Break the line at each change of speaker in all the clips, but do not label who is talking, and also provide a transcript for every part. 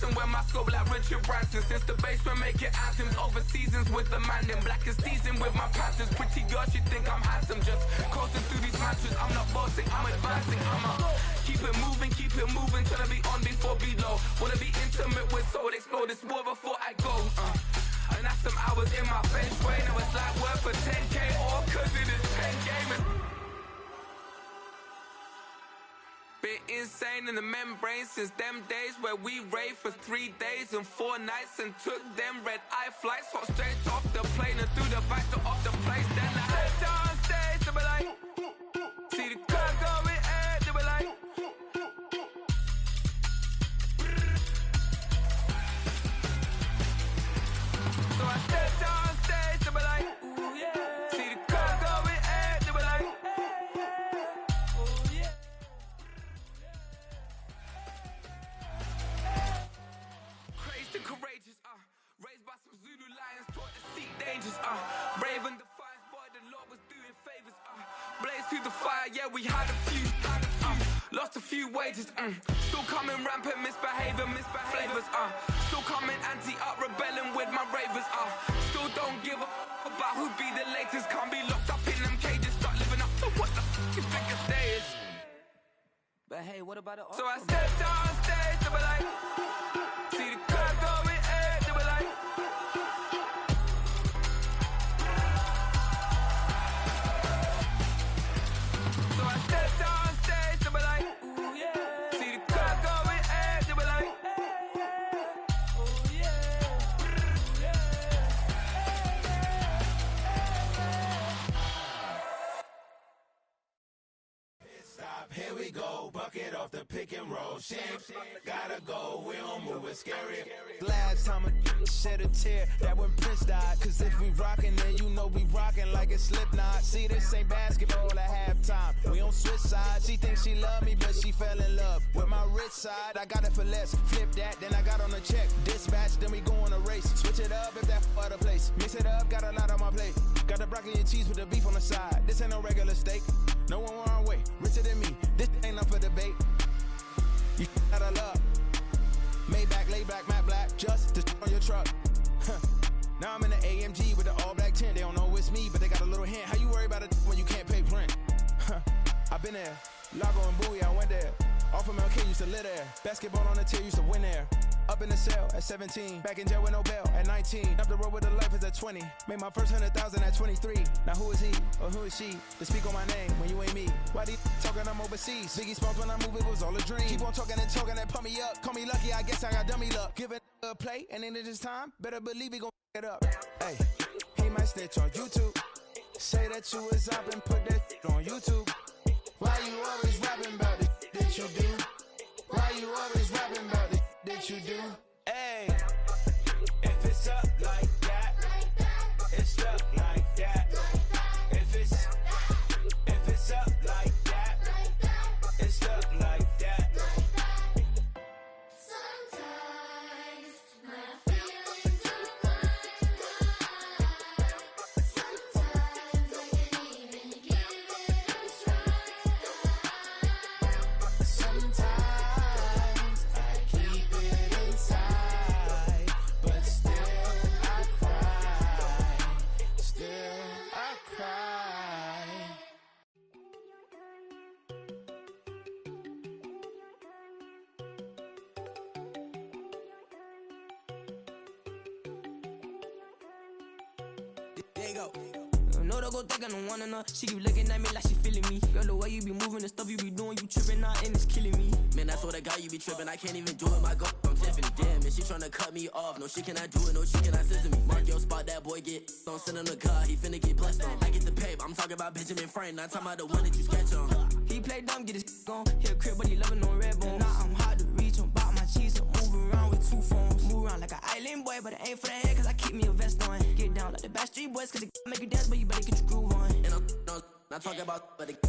dancing when my scope like Richard Branson. Since the basement making anthems over seasons with the man in black is seasoned with my patterns. Pretty girl, she think I'm handsome. Just coasting through these matches. I'm not bossing, I'm advancing. I'ma keep it moving, tryna be on before below. Wanna be intimate with soul, explore this war before I go. And that's some hours in my feng shui. Now it's like work for 10K, all cause it is pen gaming. Been insane in the membrane since them days where we raved for 3 days and 4 nights and took them red eye flights. Hot straight off the plane and through the back door of the place. Then I head down stage, they be like, see the crowd going air, they be like. So I step down stage, they be like, ooh yeah. See the crowd going air, they be like, oh yeah. Crazed and courageous, raised by some Zulu lions, taught to seek dangers, brave and defiant, boy, the Lord was doing favors, blaze through the fire, yeah, we had a few, lost a few wages, still coming rampant, misbehaving, flavors, still coming anti-up, rebelling with my ravers, still don't give a about who be the latest, can't be locked up in them cages, start living up to what the you think a day is.
But hey, what about it?
So I stepped on stage, they be like, see the crowd going air, they be like. So I stepped on stage, they be like, ooh yeah. See the crowd going air, they be like, oh yeah,
Stop, here we go, bucket off the pick and roll. Shit, gotta go, we don't move it scary.
Last time a shed a tear, that when Prince died. Cause if we rockin', then you know we rockin' like a Slipknot. See, this ain't basketball at halftime. We don't switch sides. She thinks she love me, but she fell in love with my rich side. I got it for less, flip that, then I got on a check. Dispatch, then we go on a race. Switch it up if that other place. Mix it up, got a lot on my plate. Got the broccoli and cheese with the beef on the side. This ain't no regular steak. No one wrong way, richer than me. This ain't up for debate. You out of luck. Maybach, lay back, matte black, just to on your truck. Now I'm in the AMG with the all black tint. They don't know it's me, but they got a little hint. How you worry about it when you can't pay rent? I been there, Lago and Bowie, I went there. Off of MLK, used to live there. Basketball on the tier, used to win there. Up in the cell at 17, back in jail with no bail at 19. Up the road with the life is at 20. Made my first 100,000 at 23. Now who is he or who is she to speak on my name when you ain't me? Why these talking I'm overseas? Biggie Smalls when I move it was all a dream. Keep on talking and pump me up. Call me lucky, I guess I got dummy luck. Give it a play and then it is time. Better believe he gon' it up. Hey, he might snitch on YouTube. Say that you was up and put that on YouTube. Why you always rapping about it that you do? Why you always rapping about it that you do? Hey, if it's up like that, it's up like that. If it's up like that, it's up like that.
Sometimes my feelings are blind. Sometimes I can't even give it a try.
Sometimes I keep it inside, but still I cry. Still I cry.
There you go. No, don't go think I don't wanna know. She keep looking at me like she feeling me. Girl, the way you be moving, the stuff you be doing, you tripping out and it's killing me.
Man, that's what I got, you be tripping. I can't even do it, my girl, I'm Tiffany. Damn, and she tryna cut me off. No, she cannot do it, no, she cannot scissor me. Mark your spot, that boy get don't send him the car, he finna get blessed on. I get the pay, I'm talking about Benjamin Franklin, not talking about the one that you sketch on.
He play dumb, get his gone. Hit a crib, but he loving on red bone. Now I'm hard to reach, I'm bout my cheese, I'm moving around with 2 phones. Move around like an island boy, but it ain't for the head, cause I keep me a vest on. Get down like the Backstreet Boys, cause it make you dance, but you better get your groove on.
And I'm not talking about, but it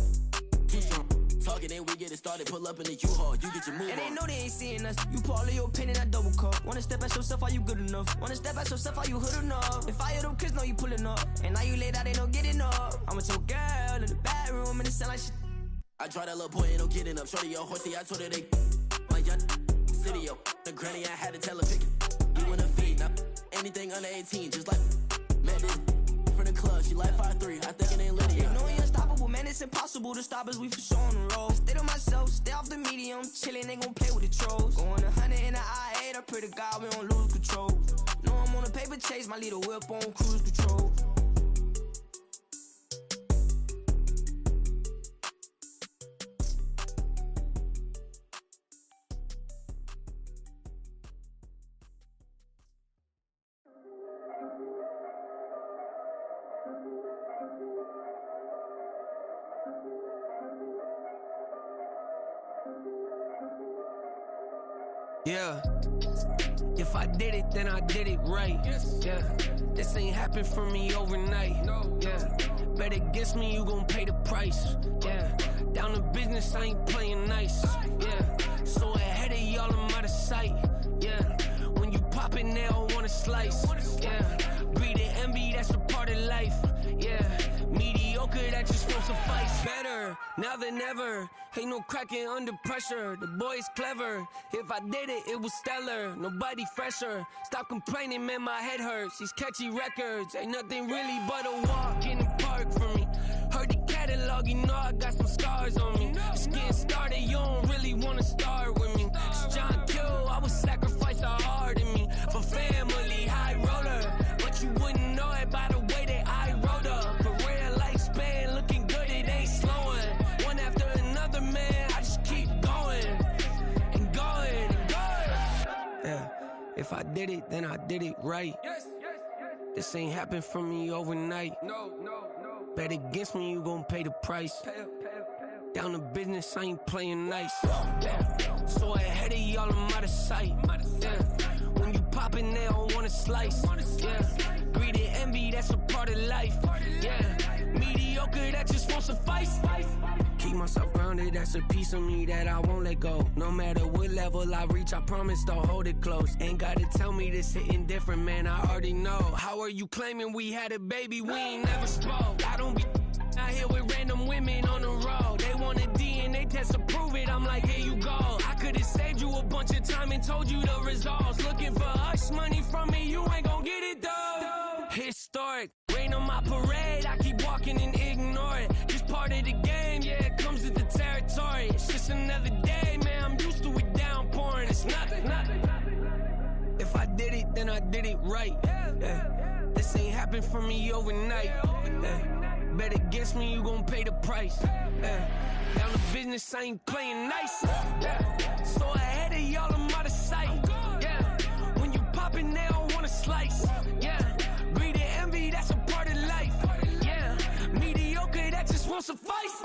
too strong. Talking, then we get it started, pull up in the U-Haul, you get your move
And they
on.
know they ain't seeing us. You pour all of your pen in that double cup. Wanna step at yourself, are you good enough? Wanna step at yourself, are you hood enough? If I hear them kids, know you pulling up. And now you laid out, they don't get enough. I'm with your girl in the bedroom, and it sound like shit.
I try that little boy, ain't no getting up. Shorty, your horsey, I told her they my young city, yo. The Granny, I had to tell her pick it. You wanna feed, now anything under 18, just like Madden. From the club, she like 5'3", I think it ain't lit yet.
No, we unstoppable, man, it's impossible to stop us, we for sure on the road. Stay to myself, stay off the medium, chillin', ain't gon' play with the trolls. Going 100 in the I-8, I pray to God we don't lose control. No, I'm on a paper chase, my little whip on cruise control.
Yeah. If I did it, then I did it right. Yeah. This ain't happened for me overnight. Yeah. Bet against me, you gon' pay the price. Yeah. Down to business, I ain't playing nice. Yeah. So ahead of y'all, I'm out of sight. Yeah. When you pop it, they don't wanna slice. Yeah. Greed and envy, that's a part of life. Yeah. Mediocre, that just won't suffice. Better now than ever. Ain't no cracking under pressure. The boy's clever. If I did it, it was stellar. Nobody fresher. Stop complaining, man, my head hurts. These catchy records ain't nothing really but a walk in the park for me. Heard the catalog, you know I got some scars on me. Just getting started, you don't really wanna start with me. It's John Kill, I would sacrifice a heart in me for family, high roller. But you wouldn't know it by the way that I wrote up. Career lifespan looking good, it ain't slowing. One after another, man, I just keep going and going and going. Yeah, if I did it, then I did it right. This ain't happened for me overnight. Bet against me, you gon' pay the price. Down to business, I ain't playing nice. Yeah. So ahead of y'all, I'm out of sight. Yeah. When you poppin', they don't wanna slice. Yeah. Greed and envy, that's a part of life. Yeah. Mediocre, that just won't suffice. Keep myself grounded, that's a piece of me that I won't let go. No matter what level I reach, I promise to hold it close. Ain't gotta tell me this hitting different, man, I already know. How are you claiming we had a baby, we ain't never spoke? I don't be out here with random women on the road. They want a DNA test to prove it, I'm like, here you go. I could've saved you a bunch of time and told you the results. Looking for hush money from me, you ain't gon' get it though. Historic, rain on my parade, I keep walking and ignore it. Just part of the game, yeah, it comes with the territory. It's just another day, man, I'm used to it downpouring. It's nothing. If I did it, then I did it right. Yeah. This ain't happened for me overnight. Yeah. Bet against me, you gon' pay the price. Yeah. Down to business, I ain't playing nice. Yeah. So ahead of y'all, I'm out of sight. Yeah. When you poppin', they don't wanna slice. Yeah. Greed and envy, that's a part of life. Yeah. Mediocre, that just won't suffice.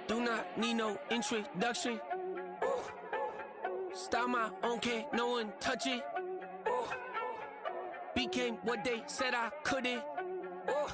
Do not need no introduction. Ooh. Style my own, can't no one touch it. Ooh. Became what they said I couldn't. Ooh.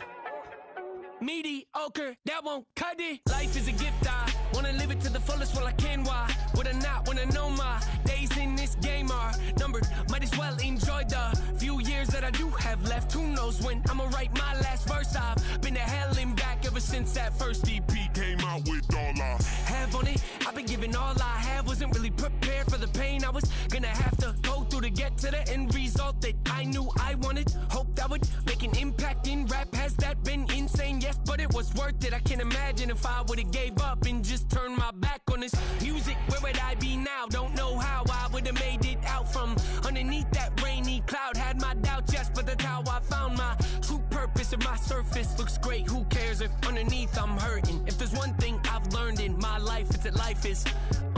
Mediocre, that won't cut it. Life is a gift, I wanna live it to the fullest while I can. Why would I not wanna know my days in this game are numbered? Might as well enjoy the few years that I do have left. Who knows when I'ma write my last verse? I've been to hell and back ever since that first EP came out with all I have on it. I've been giving all I have, wasn't really prepared for the pain I was gonna have to go through to get to the end result that I knew I wanted. Hoped I would make an impact in rap. Has that been insane? Yes, but it was worth it. I can't imagine if I would've gave up and just turned my back on this music. Where would I be now? Don't know how I would've made it out from underneath that rainy cloud. Had my doubts, yes, but that's how I found my true purpose. If my surface looks great, who cares if underneath I'm hurting? If there's one thing I've learned in my life, it's that life is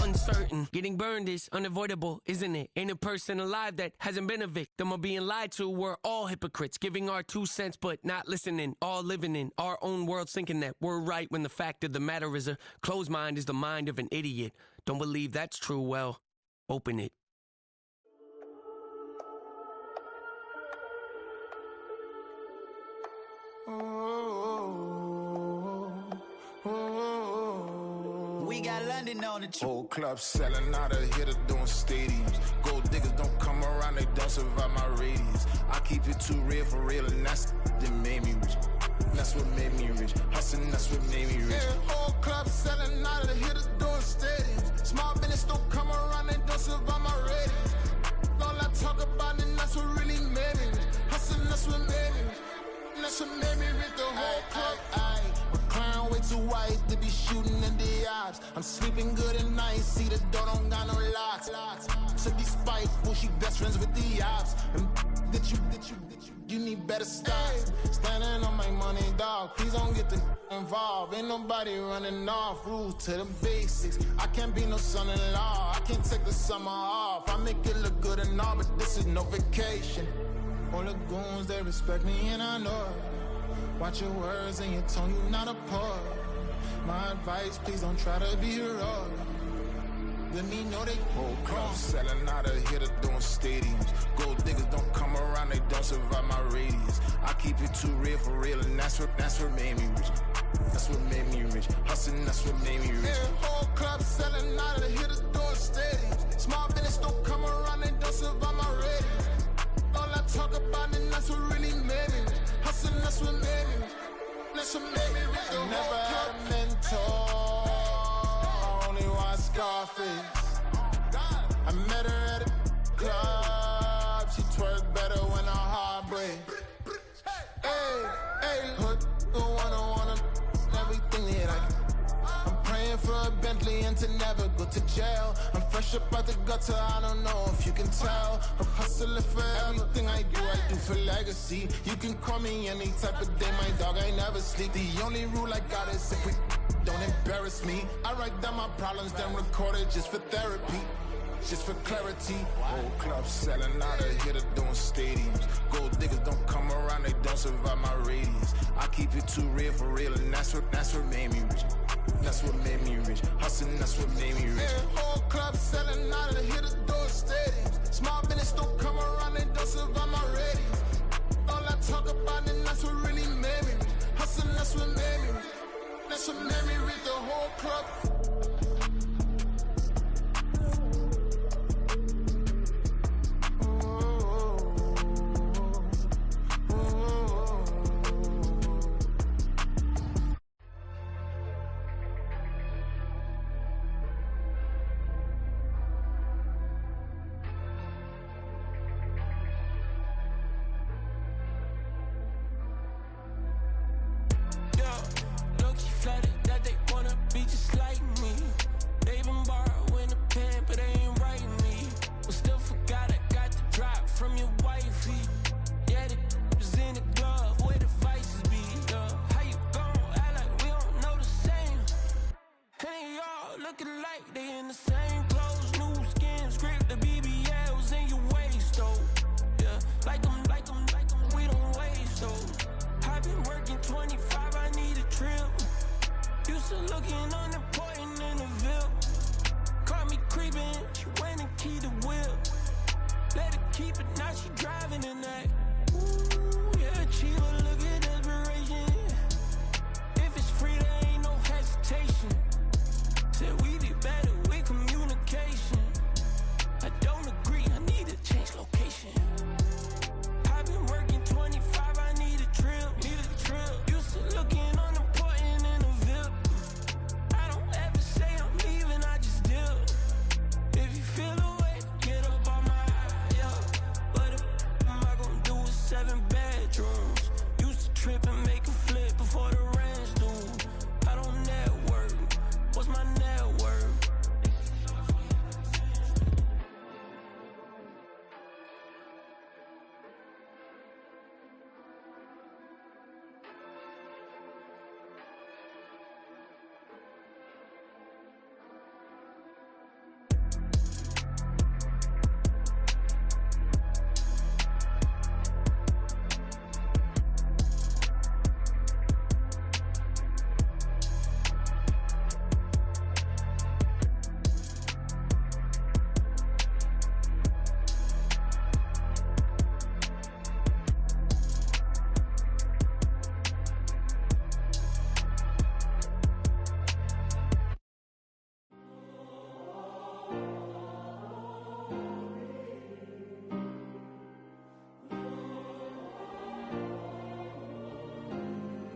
uncertain. Getting burned is unavoidable, isn't it? Ain't a person alive that hasn't been a victim of being lied to. We're all hypocrites, giving our 2 cents but not listening. All living in our own world, thinking that we're right when the fact of the matter is a closed mind is the mind of an idiot. Don't believe that's true? Well, open it.
We got London on the trip.
Whole club selling out of here to doing stadiums. Gold diggers don't come around, they don't survive my radius. I keep it too real for real, and that's that made me rich. That's what made me rich. Hustling, that's what made me rich. Yeah, whole club selling out of here to doing stadiums. Small business don't come around, they don't survive my radius. All I talk about, and that's what really made me rich. Hustling, that's what made me rich. That's what made me rich. The whole club. McLaren way too white to be shooting in the ops. I'm sleeping good at night, see the door don't got no locks. To be spiteful, she best friends with the ops. And that you need better stocks. Standing on my money, dog. Please don't get the involved. Ain't nobody running off. Rules to the basics. I can't be no son-in-law. I can't take the summer off. I make it look good and all, but this is no vacation. All the goons, they respect me and I know it. Watch your words and your tone, you not a poet. My advice, please don't try to be heroic. Let me know they whole club selling out of here to doing stadiums. Gold diggers don't come around, they don't survive my radius. I keep it too real for real, and that's what made me rich. That's what made me rich. Hustling, that's what made me rich. Yeah, whole club selling out of here to doing stadiums. Small business don't come around, they don't survive my radius. All I talk about, and that's what really made me rich. Hustling, that's what made me rich. That's what made me rich. I never had a mentor. I only watch Scarface. I met her at a club. She twerk better when her heart breaks. Hey, put the one everything that I can. I'm praying for a Bentley and to never go to jail. I'm fresh up out the gutter, I don't know if you can tell. I'm hustling for everything I do for legacy. You can call me any type of day, my dog, I never sleep. The only rule I got is if we don't embarrass me. I write down my problems, then record it just for therapy. Just for clarity. Whole club selling out of here to doing stadiums. Gold diggers don't come around, they don't survive my radius. I keep it too real for real, and that's what made me rich. That's what made me rich. Hustling, that's what made me rich. Yeah, whole club selling out of here to doing stadiums. Small business don't come around, they don't survive my radius. All I talk about, and that's what really made me rich. Hustling, that's what made me rich. That's what made me rich. The whole club.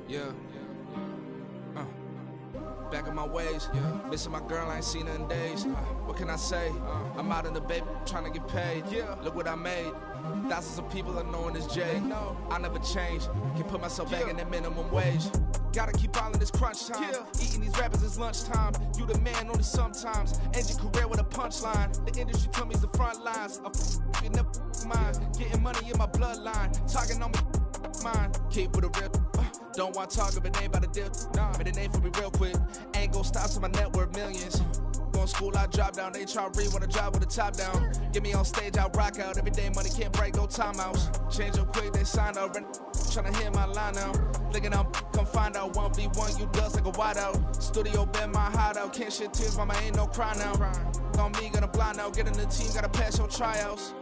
Yeah. Back in my ways, missing my girl, I ain't seen her in days. What can I say? I'm out in the baby, trying to get paid. Look what I made. Thousands of people are knowing this Jay. I never change. Can put myself back in that minimum wage. Gotta keep all in this crunch time. Eating these rappers is lunchtime. You the man only sometimes. End your career with a punchline. The industry told me it's the front lines. You never mind. Getting money in my bloodline. Talking on me, mine. Keep with a rip. Don't want to talk if it ain't about the dip. But it ain't for me real quick. Ain't gon' stop till my net worth millions. Going to school, I drop down. They try to read when I drop with the top down. Get me on stage, I rock out. Every day money can't break, no timeouts. Change up quick, they sign up. Tryna hear my line now. Thinking I'm come find out 1v1, you dust like a wideout. Studio been my hideout. Can't shed tears, mama ain't no cry now. On me, gonna blind out. Get in the team, gotta pass your tryouts.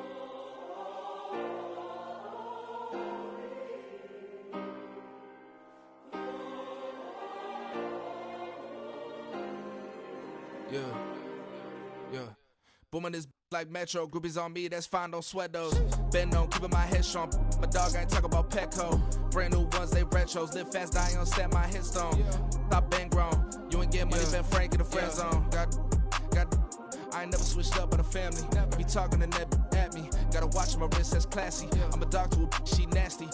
Yeah. Booming this like Metro. Groupies on me, that's fine, don't sweat those. Been on, keeping my head strong. My dog ain't talk about Petco. Brand new ones, they retros. Live fast, die on set my headstone. Stop been grown. You ain't getting money, been Frank in the friend zone. Got. I ain't never switched up on the family. Be talking to that at me. Gotta watch my wrist, that's classy. I'm a dog to a she nasty.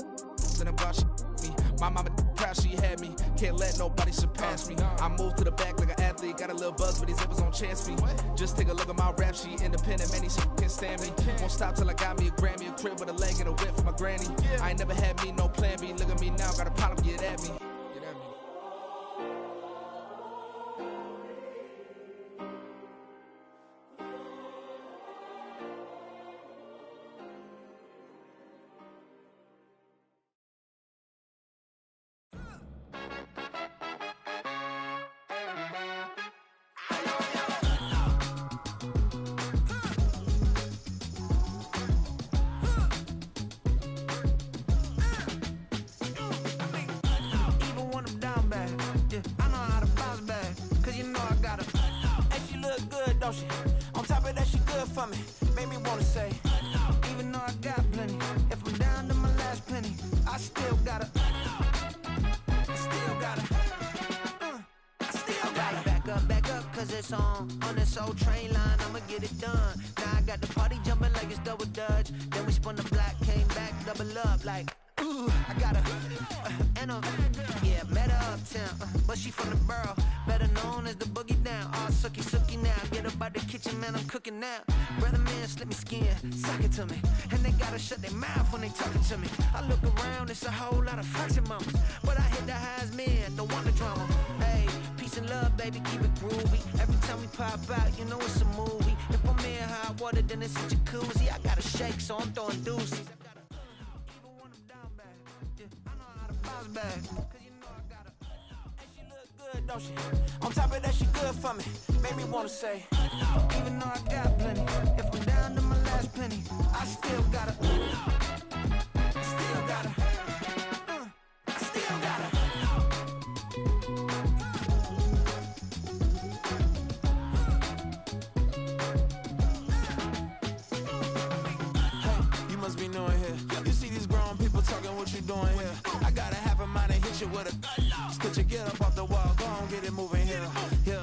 And I'm about she me. My mama proud she had me. Can't let nobody surpass me. I moved to the back like an athlete. Got a little buzz, but these zippers don't chance me. Just take a look at my rap sheet. Independent, man, these can't stand me. Won't stop till I got me a Grammy, a crib with a leg and a whip for my granny. I ain't never had me no plan B. Look at me now, got a problem, get at me.
On top of that, she good for me. Made me wanna say, even though I got plenty, if I'm down to my last penny, I still gotta back up, cause it's on this old train line, I'ma get it done. Now I got the party jumping like it's double dutch. Then we spun the block, came back, double up like, ooh, I got her, yeah, met her uptown, but she from the borough, better known as the boogie down. All sucky now, get up out the kitchen, man, I'm cooking now. Brother man, slip me skin, suck it to me, and they gotta shut their mouth when they talking to me. I look around, it's a whole lot of fraction mamas, but I hit the highs, man, don't want the drama. Hey, peace and love, baby, keep it groovy. Every time we pop out, you know it's a movie. If I'm in hot water, then it's a jacuzzi. I gotta shake, so I'm throwing deuces. Even when I'm down bad, yeah, I know how to bounce back, cause you know I gotta. And she look good, don't she? On top of that, she good for me. Made me wanna say, even though I got plenty, if I'm down to my last penny, I still gotta. What you doing here? I got a half a mind to hit you with a split you, get up off the wall, go on, get it moving here. Yeah,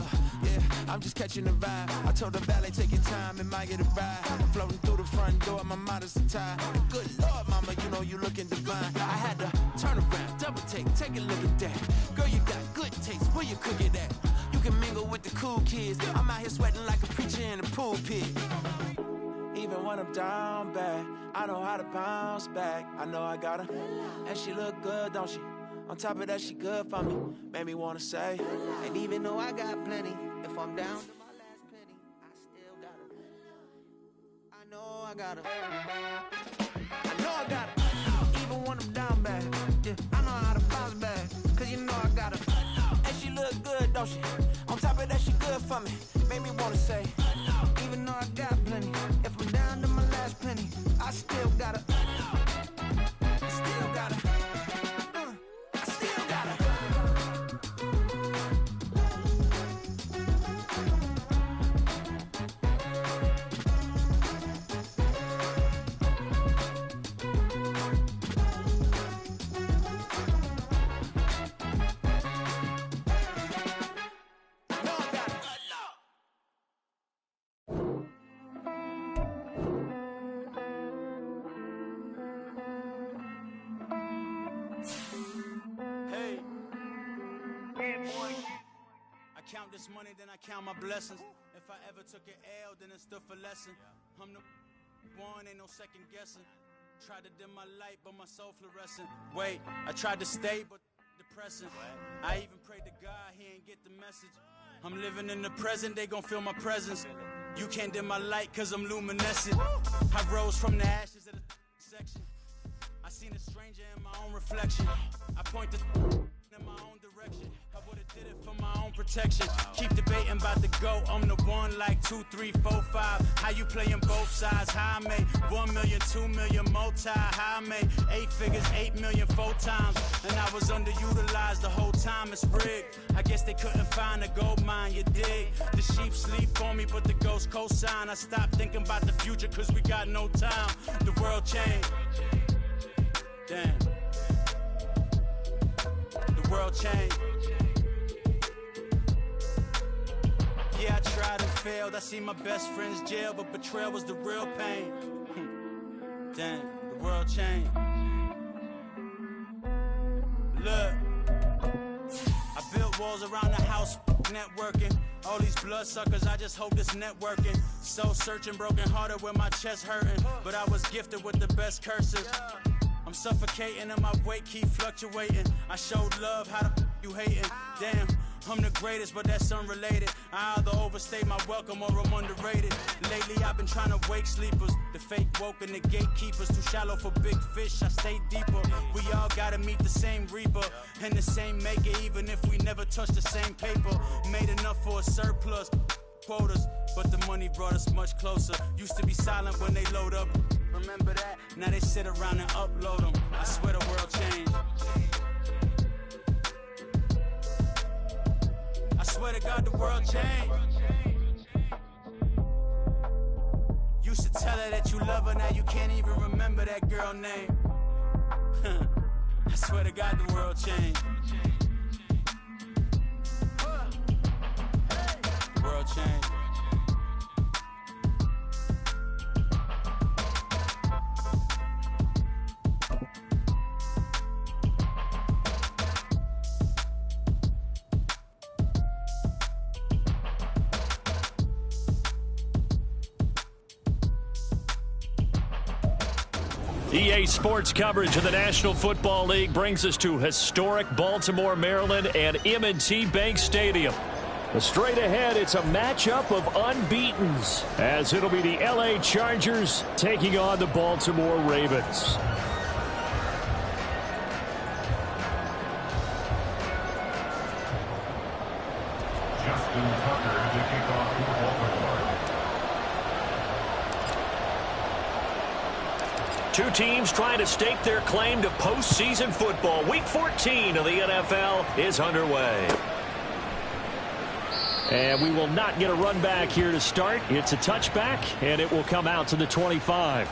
I'm just catching the vibe. I told the valet, take your time, it might get a ride. Floating through the front door, my mind is tied. Good Lord, mama, you know you looking divine. I had to turn around, double take a look at that. Girl, you got good taste, where you cook it at? You can mingle with the cool kids. I'm out here sweating like a preacher in a pulpit. Even when I'm down bad, I know how to bounce back. I know I got her, and she look good, don't she? On top of that, she good for me. Made me wanna say, and even though I got plenty, if I'm down to my last penny, I still got her. I know I got her. I know I got her. Even when I'm down bad, yeah, I know how to bounce back, cause you know I got her. And she look good, don't she? On top of that, she good for me. Made me wanna say, even though I got plenty, if I'm down to my last penny, I still gotta. I still gotta. I still gotta.
harvest money, then I count my blessings. If I ever took an L, then it stood for lesson. I'm the one, ain't no second guessing. Tried to dim my light, but my soul fluorescent. Wait, I tried to stay, but depressing. I even prayed to God, he ain't get the message. I'm living in the present, they gon' feel my presence. You can't dim my light, cause I'm luminescent. I rose from the ashes of the section. I seen a stranger in my own reflection. I point the in my own direction. I would've did it for my own protection. Keep debating about the GOAT. I'm the one like 2, 3, 4, 5. How you playing both sides? How I made 1 million, 2 million, multi. How I made 8 figures, 8 million 4 times. And I was underutilized the whole time. It's rigged. I guess they couldn't find a gold mine, you dig? The sheep sleep on me, but the ghost cosign. I stopped thinking about the future cause we got no time. The world changed. Damn. The world changed. Yeah, I tried and failed. I see my best friends jail, but betrayal was the real pain. Damn, the world changed. Look, I built walls around the house, networking. All these bloodsuckers, I just hope this networking. Soul searching, broken hearted with my chest hurting. But I was gifted with the best curses. I'm suffocating and my weight keep fluctuating. I showed love, how the you hating? Damn, I'm the greatest, but that's unrelated. I either overstay my welcome or I'm underrated. Lately I've been trying to wake sleepers. The fake woke and the gatekeepers. Too shallow for big fish, I stay deeper. We all gotta meet the same reaper and the same maker, even if we never touch the same paper. Made enough for a surplus quotas, but the money brought us much closer. Used to be silent when they load up. Remember that? Now they sit around and upload them. I swear the world changed. I swear to God the world changed. Used to tell her that you love her, now you can't even remember that girl name. I swear to God the world changed. The world changed.
EA Sports coverage of the National Football League brings us to historic Baltimore, Maryland and M&T Bank Stadium. Straight ahead, it's a matchup of unbeatens, as it'll be the LA Chargers taking on the Baltimore Ravens.
Justin Tucker to kick off for Baltimore.
Two teams trying to stake their claim to postseason football. Week 14 of the NFL is underway. And we will not get a run back here to start. It's a touchback, and it will come out to the 25.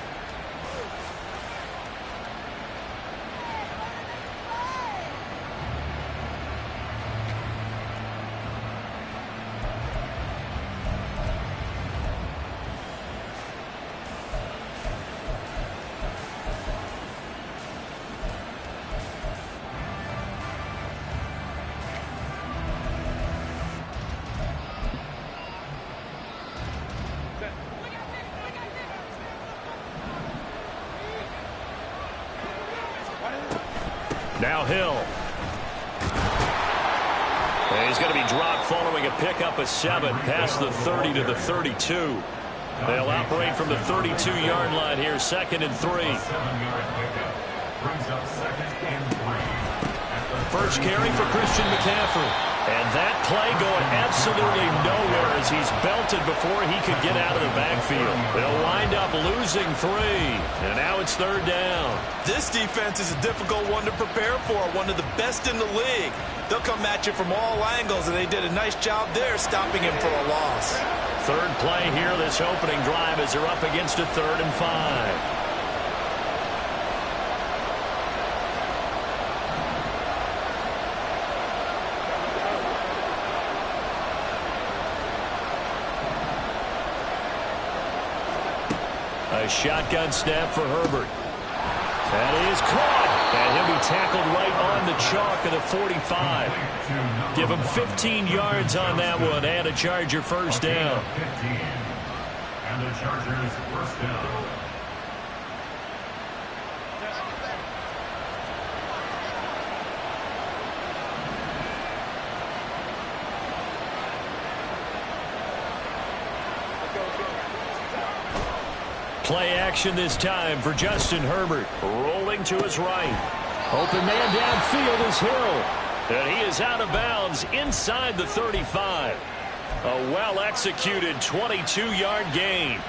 Now Hill. And he's going to be dropped following a pickup of 7 past the 30 to the 32. They'll operate from the 32-yard line here, 2nd and 3. First carry for Christian McCaffrey. And that play going absolutely nowhere as he's belted before he could get out of the backfield. They'll wind up losing 3. And now it's 3rd down.
This defense is a difficult one to prepare for, one of the best in the league. They'll come at you from all angles, and they did a nice job there stopping him for a loss.
Third play here this opening drive as they're up against a 3rd and 5. A shotgun snap for Herbert. That is caught. And he'll be tackled right on the chalk of the 45. Give him 15 yards on that one and a Charger first down.
And the Chargers first down.
Play action this time for Justin Herbert. Rolling to his right. Open man downfield is Hill. And he is out of bounds inside the 35. A well-executed 22-yard gain.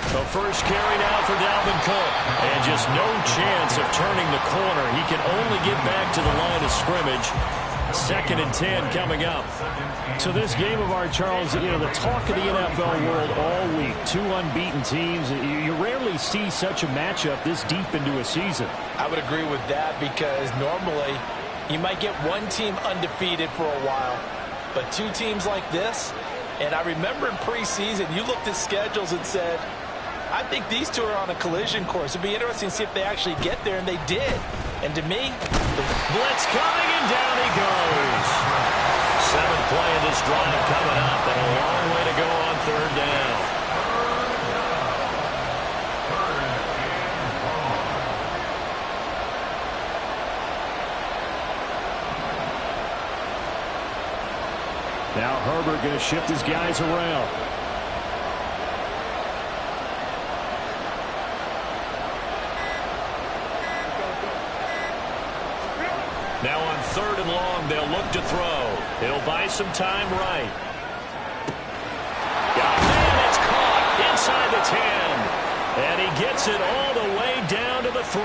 The first carry now for Dalvin Cook. And just no chance of turning the corner. He can only get back to the line of scrimmage. 2nd and 10 coming up. So this game of ours, Charles, you know, the talk of the NFL world all week. 2 unbeaten teams. You rarely see such a matchup this deep into a season.
I would agree with that because normally you might get one team undefeated for a while. But 2 teams like this, and I remember in preseason you looked at schedules and said, I think these 2 are on a collision course. It'd be interesting to see if they actually get there, and they did. And to me,
the blitz coming, and down he goes. 7th play of this drive coming up, and a long way to go on 3rd down. Now Herbert going to shift his guys around. Now on 3rd and long, they'll look to throw. He'll buy some time right. Man, it's caught inside the 10. And he gets it all the way down to the 3.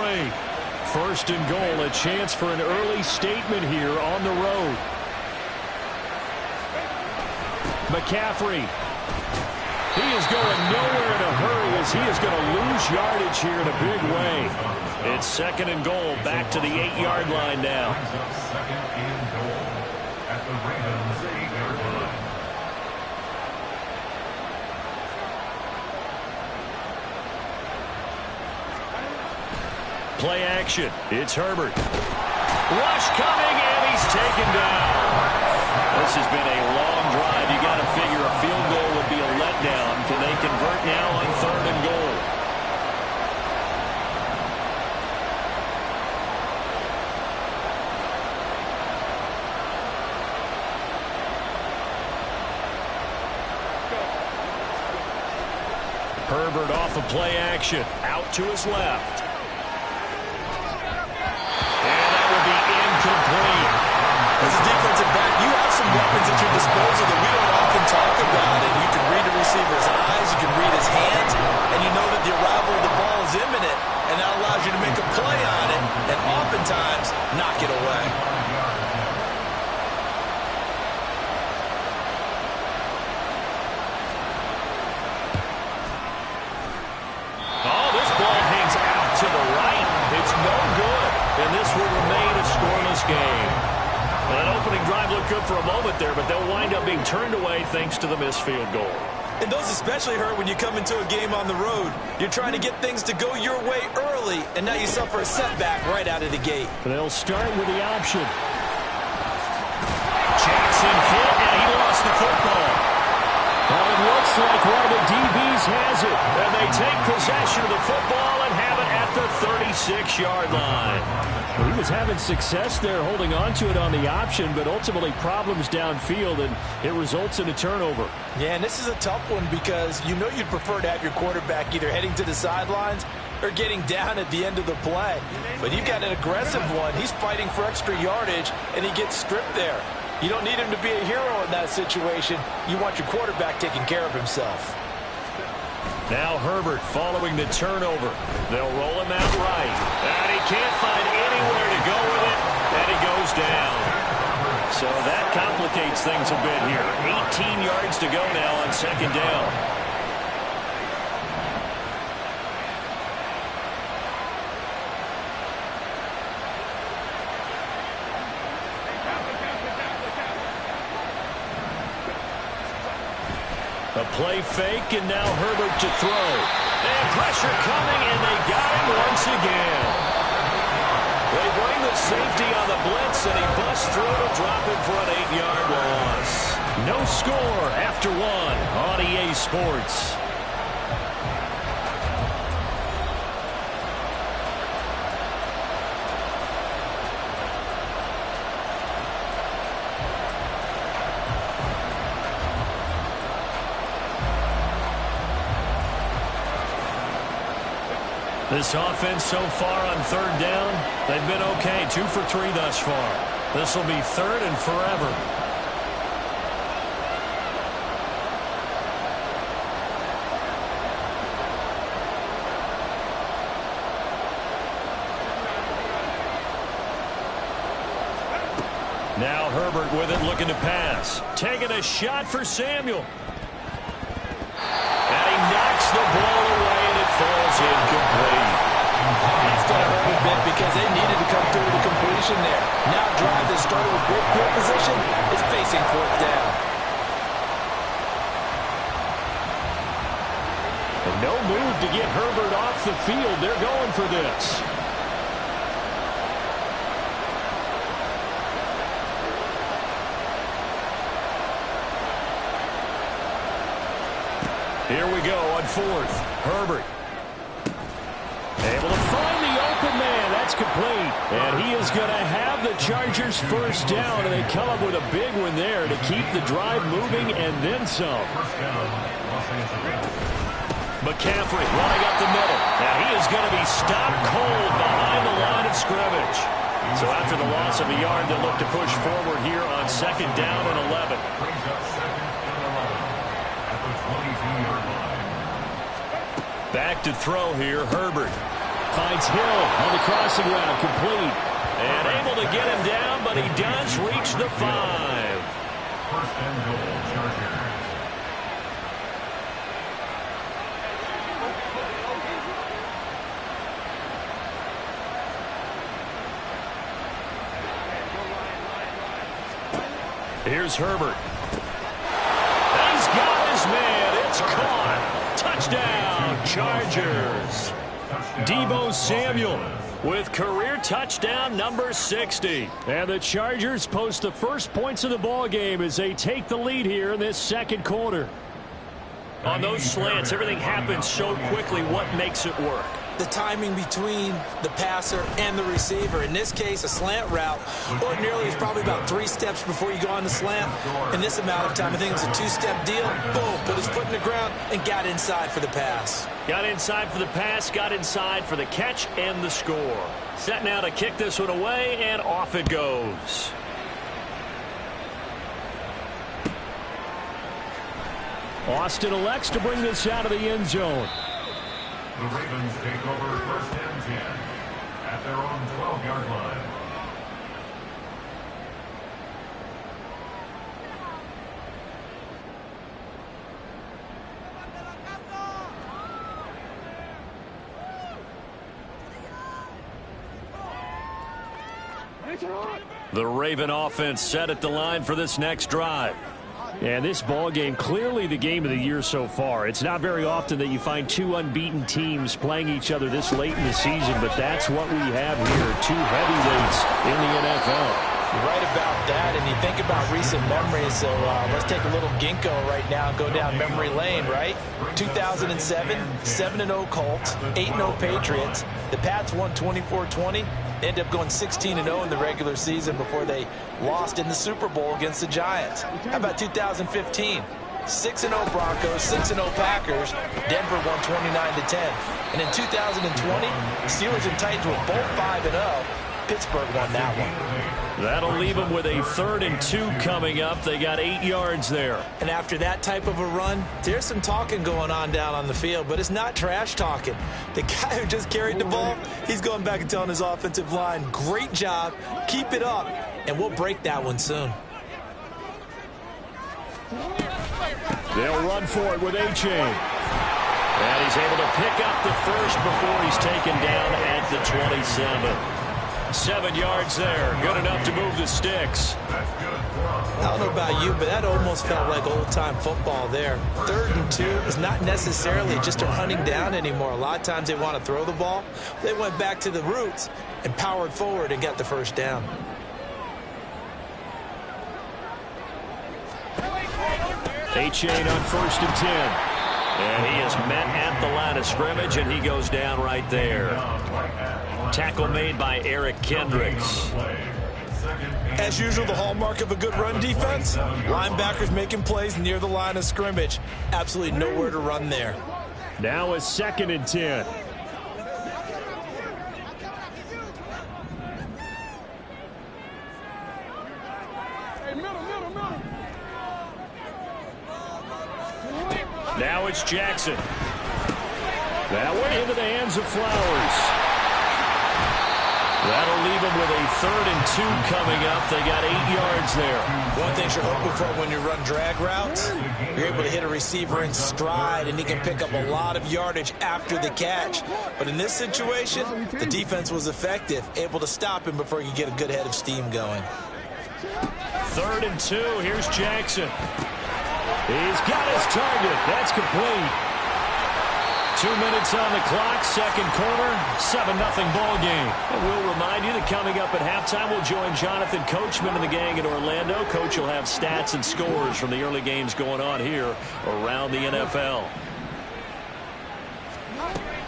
1st and goal, a chance for an early statement here on the road. McCaffrey. He is going nowhere in a hurry as he is going to lose yardage here in a big way. It's 2nd and goal, back to the 8-yard line now.
2nd and goal at the Ravens 8-yard line.
Play action. It's Herbert. Rush coming, and he's taken down. This has been a long drive. You got to figure a field goal would be a letdown. Can they convert now on 3rd and goal? Herbert off of play action. Out to his left. And that will be incomplete.
As a defensive back, you have some weapons at your disposal that we don't often talk about. And you can read the receiver's eyes, you can read his hands, and you know that the arrival of the ball is imminent. And that allows you to make a play on it and oftentimes knock it away.
Oh, this ball hangs out to the right. It's no good. And this will remain a scoreless game. That opening drive looked good for a moment there, but they'll wind up being turned away thanks to the missed field goal.
And those especially hurt when you come into a game on the road. You're trying to get things to go your way early, and now you suffer a setback right out of the gate.
They'll start with the option. Jackson hit, and he lost the football. Well, it looks like one of the DBs has it, and they take possession of the football and have it at the 36-yard line. Well, he was having success there holding on to it on the option, but ultimately problems downfield, and it results in a turnover.
Yeah, and this is a tough one because you know you'd prefer to have your quarterback either heading to the sidelines or getting down at the end of the play. But you've got an aggressive one. He's fighting for extra yardage, and he gets stripped there. You don't need him to be a hero in that situation. You want your quarterback taking care of himself.
Now Herbert following the turnover. They'll roll him out right. And he can't find anywhere to go with it, and he goes down. So that complicates things a bit here. 18 yards to go now on 2nd down. A play fake, and now Herbert to throw. And pressure coming, and they got him once again. They bring the safety on the blitz, and he busts through to drop it for an 8-yard loss. No score after 1 on EA Sports. This offense so far on 3rd down, they've been okay. 2 for 3 thus far. This will be 3rd and forever. Now Herbert with it, looking to pass. Taking a shot for Samuel. And he knocks the ball away, and it falls incomplete.
That's going to hurt a bit because they needed to come through with a completion there. Now a drive that started with great field position is facing 4th down.
And no move to get Herbert off the field. They're going for this. Here we go on 4th. Herbert. Able to find the open man. That's complete. And he is going to have the Chargers first down. And they come up with a big one there to keep the drive moving and then some. McCaffrey running up the middle. Now he is going to be stopped cold behind the line of scrimmage. So after the loss of a yard, they'll look to push forward here on 2nd down and 11. Back to throw here, Herbert. Finds Hill on the crossing route, complete. And able to get him down, but he does reach the 5.
1st and goal, Chargers.
Here's Herbert. He's got his man. It's caught. Touchdown, Chargers. Deebo Samuel with career touchdown number 60. And the Chargers post the first points of the ball game as they take the lead here in this 2nd quarter. On those slants, everything happens so quickly. What makes it work?
The timing between the passer and the receiver. In this case, a slant route ordinarily is probably about 3 steps before you go on the slant. In this amount of time, I think it's a 2-step deal. Boom, put his foot in the ground and got inside for the pass.
Got inside for the pass, got inside for the catch and the score. Set now to kick this one away, and off it goes. Austin elects to bring this out of the end zone.
The Ravens take over 1st and 10 at their own 12-yard line.
The Raven offense set at the line for this next drive. And this ball game, clearly the game of the year so far. It's not very often that you find 2 unbeaten teams playing each other this late in the season, but that's what we have here, 2 heavyweights in the NFL.
You're right about that, and you think about recent memories, so let's take a little ginkgo right now and go down memory lane, right? 2007, 7-0 Colts, 8-0 Patriots. The Pats won 24-20. Ended up going 16-0 in the regular season before they lost in the Super Bowl against the Giants. How about 2015? 6-0 Broncos, 6-0 Packers. Denver won 29-10. And in 2020, Steelers and Titans were both 5-0. Pittsburgh won that one.
That'll leave them with a 3rd and 2 coming up. They got 8 yards there.
And after that type of a run, there's some talking going on down on the field, but it's not trash talking. The guy who just carried the ball, he's going back and telling his offensive line, great job, keep it up, and we'll break that one soon.
They'll run for it with A-Chain. And he's able to pick up the first before he's taken down at the 27. 7 yards there. Good enough to move the sticks.
I don't know about you, but that almost felt like old-time football there. 3rd and 2 is not necessarily just a running down anymore. A lot of times they want to throw the ball. They went back to the roots and powered forward and got the first down.
A-Chain on 1st and 10. And he is met at the line of scrimmage, and he goes down right there. Tackle made by Eric Kendricks.
As usual, the hallmark of a good run defense, linebackers making plays near the line of scrimmage. Absolutely nowhere to run there.
Now a 2nd and 10. Now it's Jackson. That went into the hands of Flowers. That'll leave them with a 3rd and 2 coming up. They got 8 yards there.
One thing you're hoping for when you run drag routes, you're able to hit a receiver in stride, and he can pick up a lot of yardage after the catch. But in this situation, the defense was effective, able to stop him before he could get a good head of steam going.
3rd and 2. Here's Jackson. He's got his target. That's complete. 2 minutes on the clock, 2nd quarter, 7-0 ball game. And we'll remind you that coming up at halftime, we'll join Jonathan Coachman and the gang in Orlando. Coach will have stats and scores from the early games going on here around the NFL.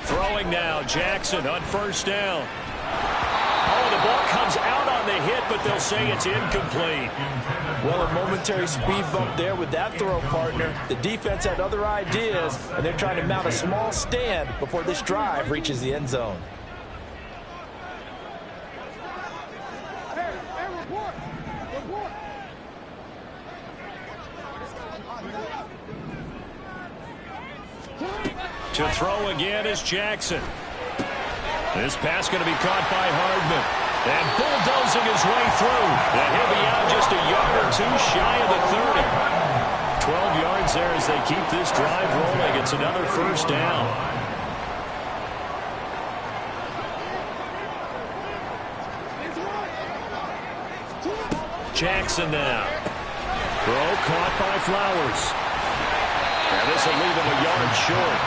Throwing now, Jackson on 1st down. Oh, the ball comes out on the hit, but they'll say it's incomplete.
Well, a momentary speed bump there with that throw, partner. The defense had other ideas, and they're trying to mount a small stand before this drive reaches the end zone.
To throw again is Jackson. This pass going to be caught by Hardman. And bulldozing his way through. And he'll be out just a yard or 2 shy of the 30. 12 yards there as they keep this drive rolling. It's another 1st down. Jackson now. Throw caught by Flowers. And this will leave him a yard short.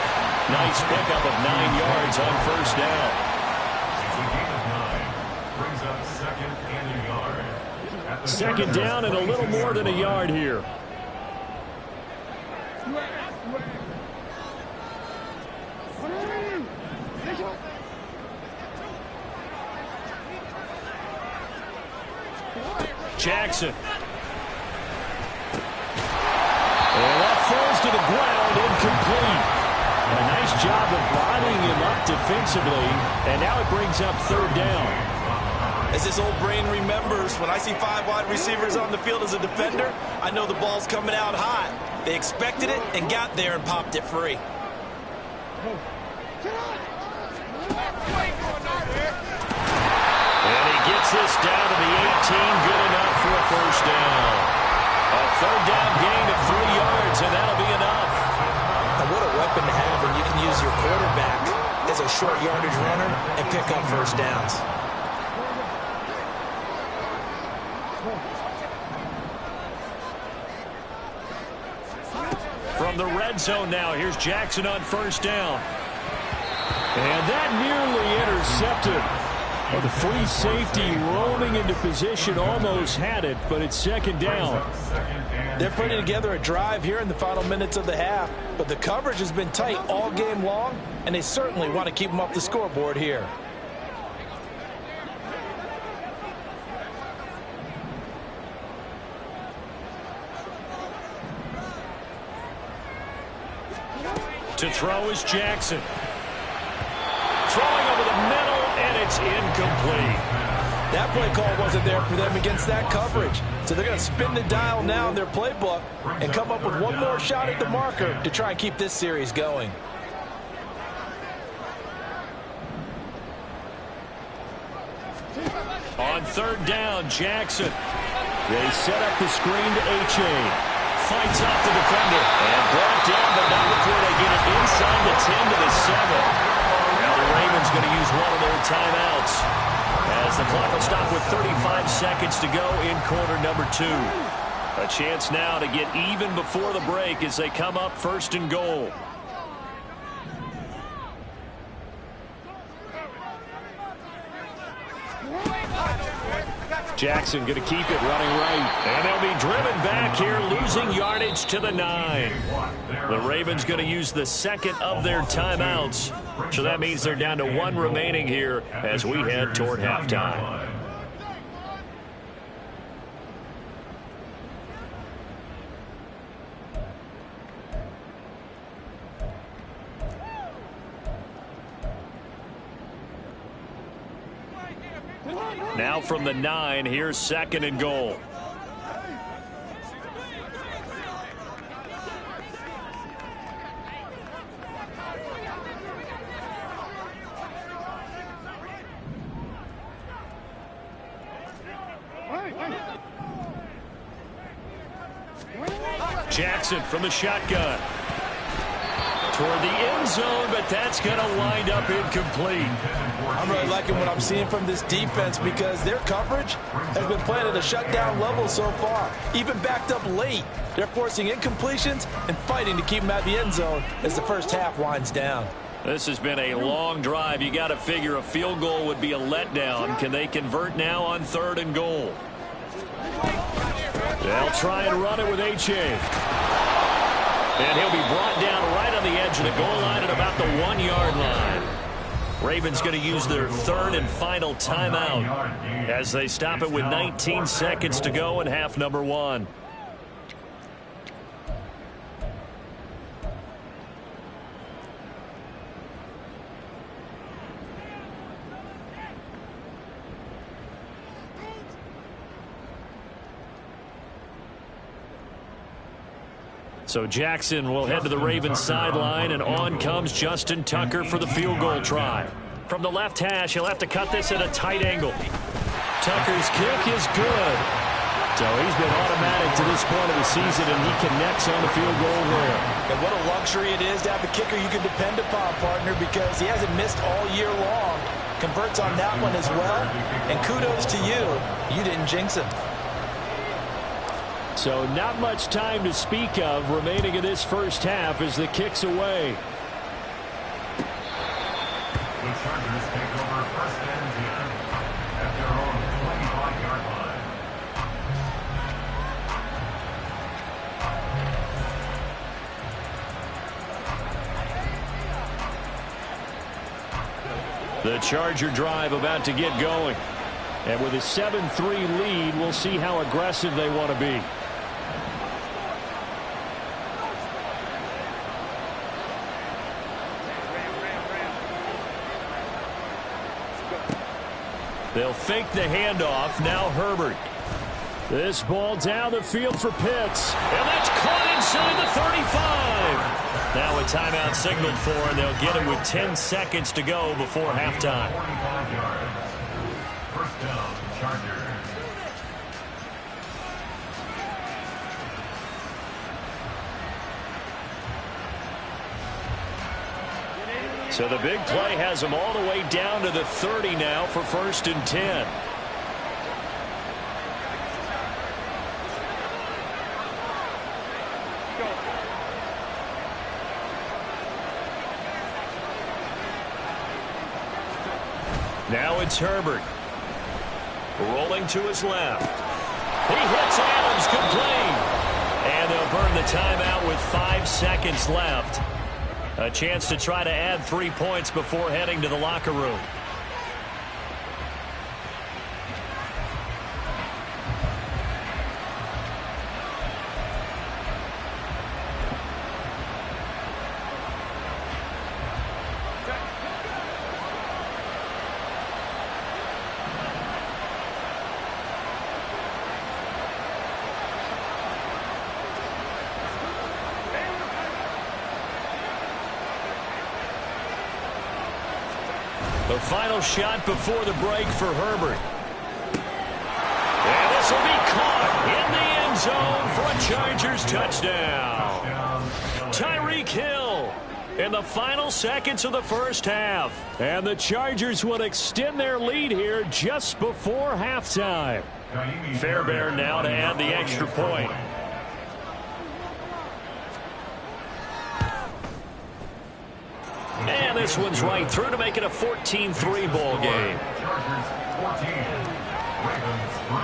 Nice pickup of 9 yards on 1st down. Second down and a little more than a yard here. Jackson. And that falls to the ground, incomplete. A nice job of bodying him up defensively, and now it brings up 3rd down.
As this old brain remembers, when I see 5 wide receivers on the field as a defender, I know the ball's coming out hot. They expected it and got there and popped it free.
And he gets this down to the 18, good enough for a 1st down. A 3rd down gain of 3 yards, and that'll be enough.
And what a weapon to have when you can use your quarterback as a short yardage runner and pick up 1st downs.
From the red zone now, here's Jackson on 1st down. And that nearly intercepted. Well, the free safety roaming into position almost had it, but it's 2nd down.
They're putting together a drive here in the final minutes of the half, but the coverage has been tight all game long, and they certainly want to keep them up the scoreboard here.
To throw is Jackson. Throwing over the middle, and it's incomplete.
That play call wasn't there for them against that coverage. So they're going to spin the dial now in their playbook and come up with one more shot at the marker to try and keep this series going.
On 3rd down, Jackson. They set up the screen to A-Chain. Fights off the defender. And brought down, but not before they get it inside the 10 to the 7. Now the Ravens going to use one of their timeouts. as the clock will stop with 35 seconds to go in quarter number 2. A chance now to get even before the break as they come up first and goal. Jackson going to keep it running right. And they'll be driven back here, losing yardage to the 9. The Ravens going to use the second of their timeouts. So that means they're down to 1 remaining here as we head toward halftime. Now from the 9, here's second and goal. Jackson from the shotgun. Toward the end zone, but that's going to wind up incomplete.
I'm really liking what I'm seeing from this defense because their coverage has been playing at a shutdown level so far. Even backed up late, they're forcing incompletions and fighting to keep them at the end zone as the first half winds down.
This has been a long drive. You got to figure a field goal would be a letdown. Can they convert now on third and goal? They'll try and run it with H.A. And he'll be brought down right on the edge of the goal line at about the 1-yard line. Ravens going to use their third and final timeout as they stop it with 19 seconds to go in half number 1. So Jackson will head to the Ravens sideline, and on comes Justin Tucker for the field goal try. From the left hash, he'll have to cut this at a tight angle. Tucker's kick is good. So he's been automatic to this point of the season, and he connects on the field goal there.
And what a luxury it is to have a kicker you can depend upon, partner, because he hasn't missed all year long. Converts on that one as well. And kudos to you. You didn't jinx him.
So not much time to speak of remaining in this first half as the kick's away.
The Chargers take over first and 10 at their own 25-yard line.
The Charger drive about to get going. And with a 7-3 lead, we'll see how aggressive they want to be. They'll fake the handoff. Now Herbert. This ball down the field for Pitts. And that's caught inside the 35. Now a timeout signaled for, and they'll get it with 10 seconds to go before halftime.
45 yards. First down, Chargers.
So the big play has them all the way down to the 30 now for first and 10. Now it's Herbert. Rolling to his left. He hits Adams complete. And they'll burn the timeout with 5 seconds left. A chance to try to add 3 points before heading to the locker room. The final shot before the break for Herbert. And this will be caught in the end zone for a Chargers touchdown. Tyreek Hill in the final seconds of the first half. And the Chargers will extend their lead here just before halftime. Fairbairn now to add the extra point. And this one's right through to make it a 14-3 ball game.
Chargers 14, Ravens 3.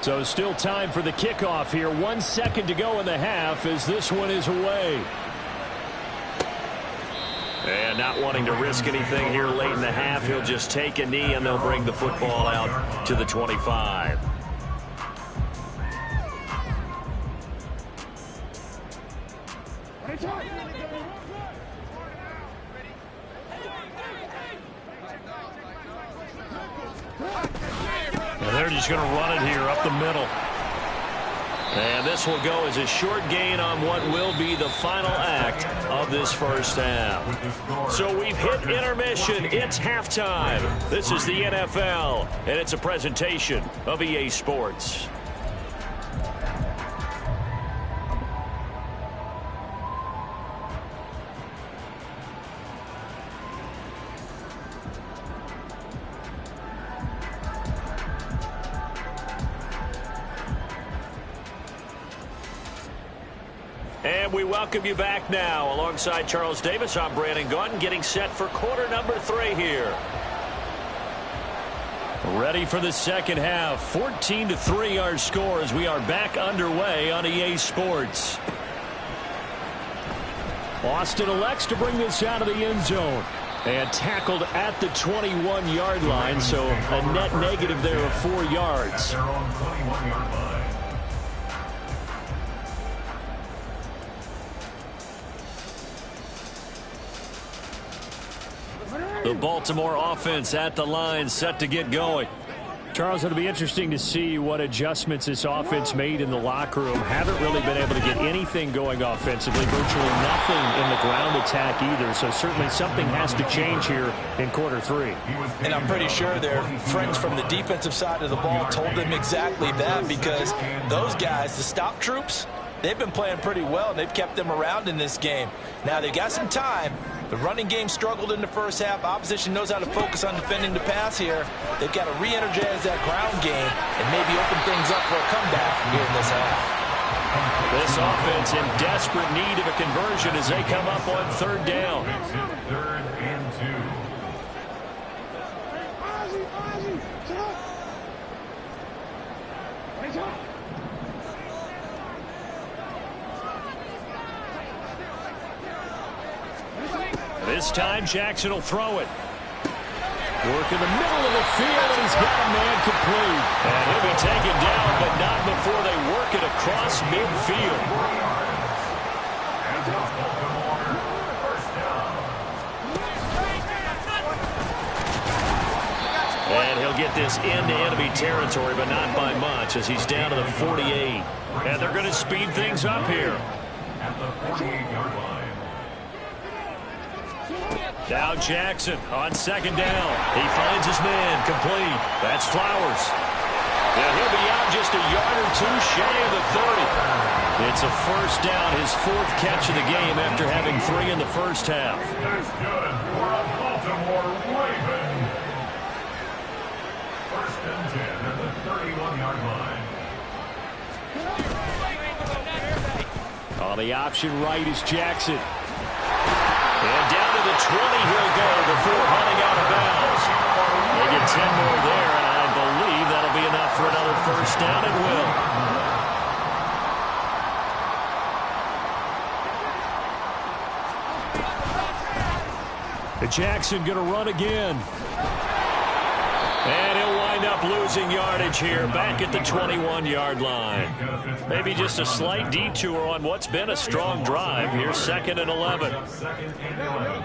So still time for the kickoff here. 1 second to go in the half as this one is away. And not wanting to risk anything here late in the half, he'll just take a knee and they'll bring the football out to the 25. And they're just going to run it here up the middle. And this will go as a short gain on what will be the final act of this first half. So we've hit intermission. It's halftime. This is the NFL, and it's a presentation of EA Sports. And we welcome you back now. Alongside Charles Davis, I'm Brandon Gaudin, getting set for quarter number 3 here. Ready for the second half. 14-3 our score as we are back underway on EA Sports. Austin elects to bring this out of the end zone. And tackled at the 21-yard line, so a net negative there of 4 yards.
Their own 21-yard line.
The Baltimore offense at the line, set to get going. Charles, it'll be interesting to see what adjustments this offense made in the locker room. Haven't really been able to get anything going offensively, virtually nothing in the ground attack either, so certainly something has to change here in quarter 3.
And I'm pretty sure their friends from the defensive side of the ball told them exactly that, because those guys, the stop troops, they've been playing pretty well, and they've kept them around in this game. Now, they've got some time. The running game struggled in the first half. Opposition knows how to focus on defending the pass here. They've got to re-energize that ground game and maybe open things up for a comeback here in this half.
This offense in desperate need of a conversion as they come up on third down.
Third and 2.
This time, Jackson will throw it. Work in the middle of the field, and he's got a man complete. And he'll be taken down, but not before they work it across midfield. And he'll get this into enemy territory, but not by much, as he's down to the 48. And they're going to speed things up here.
At the 48-yard line.
Now Jackson on second down. He finds his man complete. That's Flowers. And he'll be out just a yard or two shy of the 30. It's a first down, his 4th catch of the game after having 3 in the first half.
That's good for a Baltimore Raven. First and 10 at the 31-yard line.
On the option right is Jackson. And down to the 20 he'll go before running out of bounds. They get 10 more there, and I believe that'll be enough for another first down. It will. And Jackson going to run again. And he'll wind up losing yardage here back at the 21-yard line. Maybe just a slight detour on what's been a strong drive. Here's 2nd and 11.
2nd and 11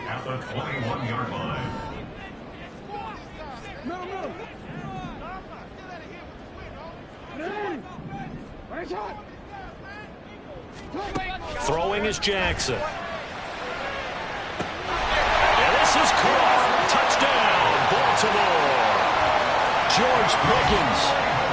at the 21-yard line.
Throwing is Jackson. And this is caught. Touchdown, Baltimore. George Pickens,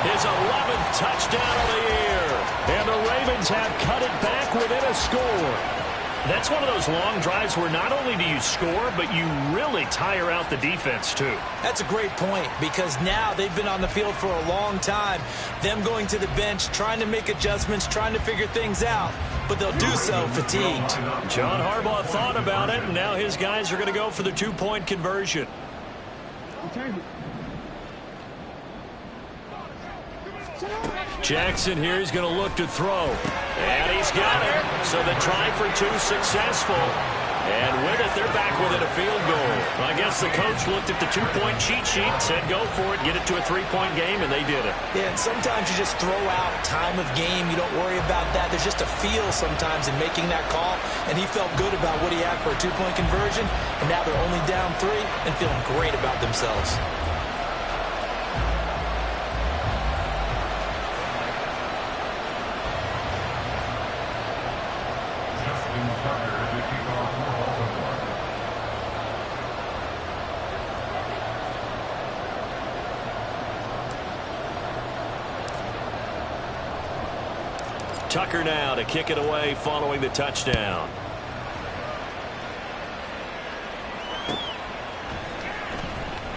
his 11th touchdown of the year. And the Ravens have cut it back within a score. That's one of those long drives where not only do you score, but you really tire out the defense, too.
That's a great point, because now they've been on the field for a long time. Them going to the bench, trying to make adjustments, trying to figure things out, but they'll do so fatigued.
John Harbaugh thought about it, and now his guys are going to go for the 2-point conversion. Jackson here is going to look to throw. And he's got it. So the try for 2 successful. And with it, they're back within a field goal. I guess the coach looked at the 2-point cheat sheet and said, go for it, get it to a 3-point game, and they did it.
Yeah, and sometimes you just throw out time of game. You don't worry about that. There's just a feel sometimes in making that call. And he felt good about what he had for a 2-point conversion. And now they're only down 3 and feeling great about themselves.
Tucker now to kick it away following the touchdown.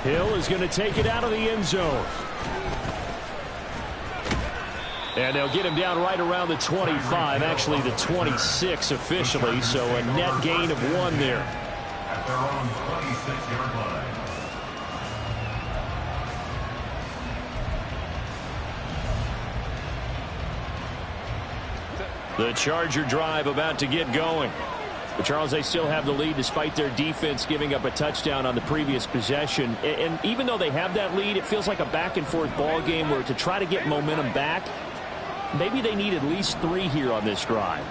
Hill is going to take it out of the end zone. And they'll get him down right around the 25, actually the 26 officially, so a net gain of 1 there.
At their own 26-yard line.
The Charger drive about to get going. But Charles, they still have the lead despite their defense giving up a touchdown on the previous possession. And even though they have that lead, it feels like a back-and-forth ball game where to try to get momentum back, maybe they need at least 3 here on this drive.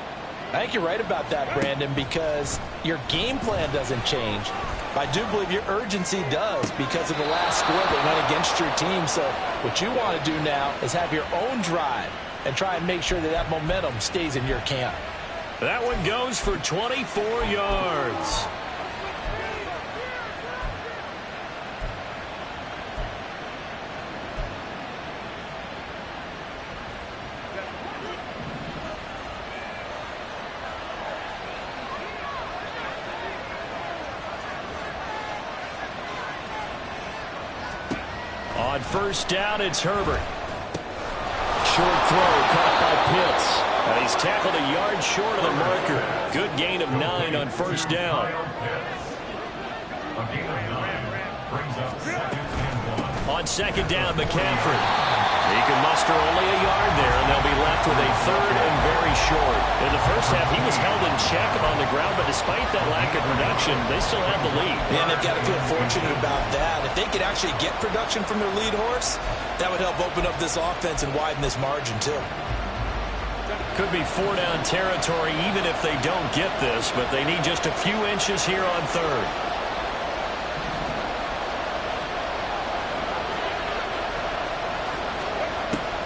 I think you're right about that, Brandon, because your game plan doesn't change. I do believe your urgency does because of the last score that went against your team. So what you want to do now is have your own drive and try and make sure that that momentum stays in your camp.
That one goes for 24 yards. On first down, it's Herbert. Short throw caught by Pitts. And he's tackled a yard short of the marker. Good gain of 9 on first down.
A gain of 9 brings up 2nd and 1.
On second down, McCaffrey. He can muster only a yard there, and they'll be left with a 3rd and very short. In the first half, he was held in check on the ground, but despite that lack of production, they still have the lead.
And they've got to feel fortunate about that. If they could actually get production from their lead horse, that would help open up this offense and widen this margin, too.
Could be 4-down territory even if they don't get this, but they need just a few inches here on 3rd.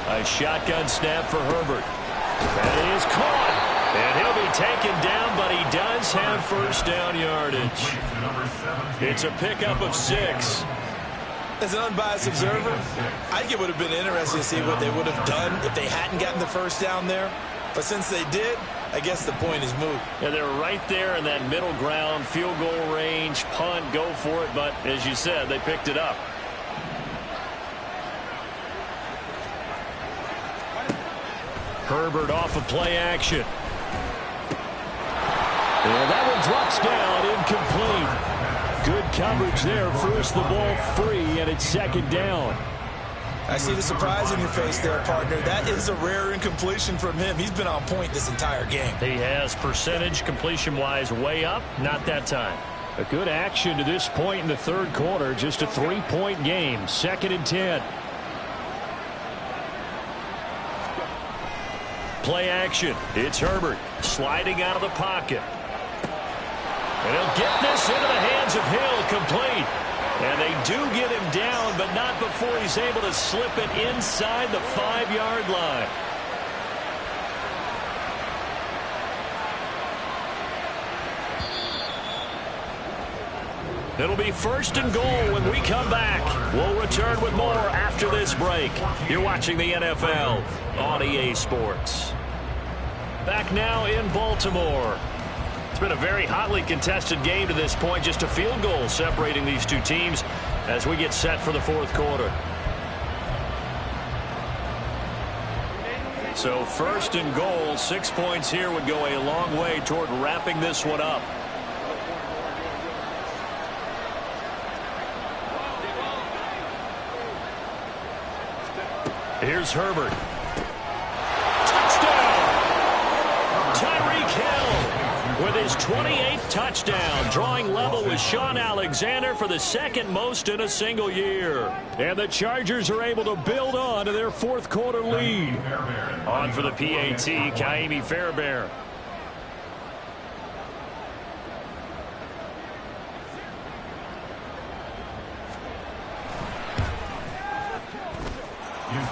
A shotgun snap for Herbert. And it is caught. And he'll be taken down, but he does have first down yardage. It's a pickup of 6.
As an unbiased observer, I think it would have been interesting to see what they would have done if they hadn't gotten the first down there. But since they did, I guess the point is moot.
Yeah, they're right there in that middle ground, field goal range, punt, go for it. But as you said, they picked it up. Herbert off of play action. And that one drops down, incomplete. Good coverage there, forced the ball free, and it's 2nd down.
I see the surprise in your face there, partner. That is a rare incompletion from him. He's been on point this entire game.
He has percentage completion-wise way up, not that time. A good action to this point in the 3rd quarter, just a 3-point game, 2nd and 10. Play action. It's Herbert sliding out of the pocket. And he'll get this into the hands of Hill, complete. And they do get him down, but not before he's able to slip it inside the 5-yard line. It'll be 1st and goal when we come back. We'll return with more after this break. You're watching the NFL on EA Sports. Back now in Baltimore. It's been a very hotly contested game to this point. Just a field goal separating these two teams as we get set for the 4th quarter. So 1st and goal, 6 points here would go a long way toward wrapping this one up. Here's Herbert. Touchdown! Tyreek Hill with his 28th touchdown, drawing level with Sean Alexander for the 2nd most in a single year. And the Chargers are able to build on to their 4th quarter lead. On for the PAT, Kaimi Fairbairn.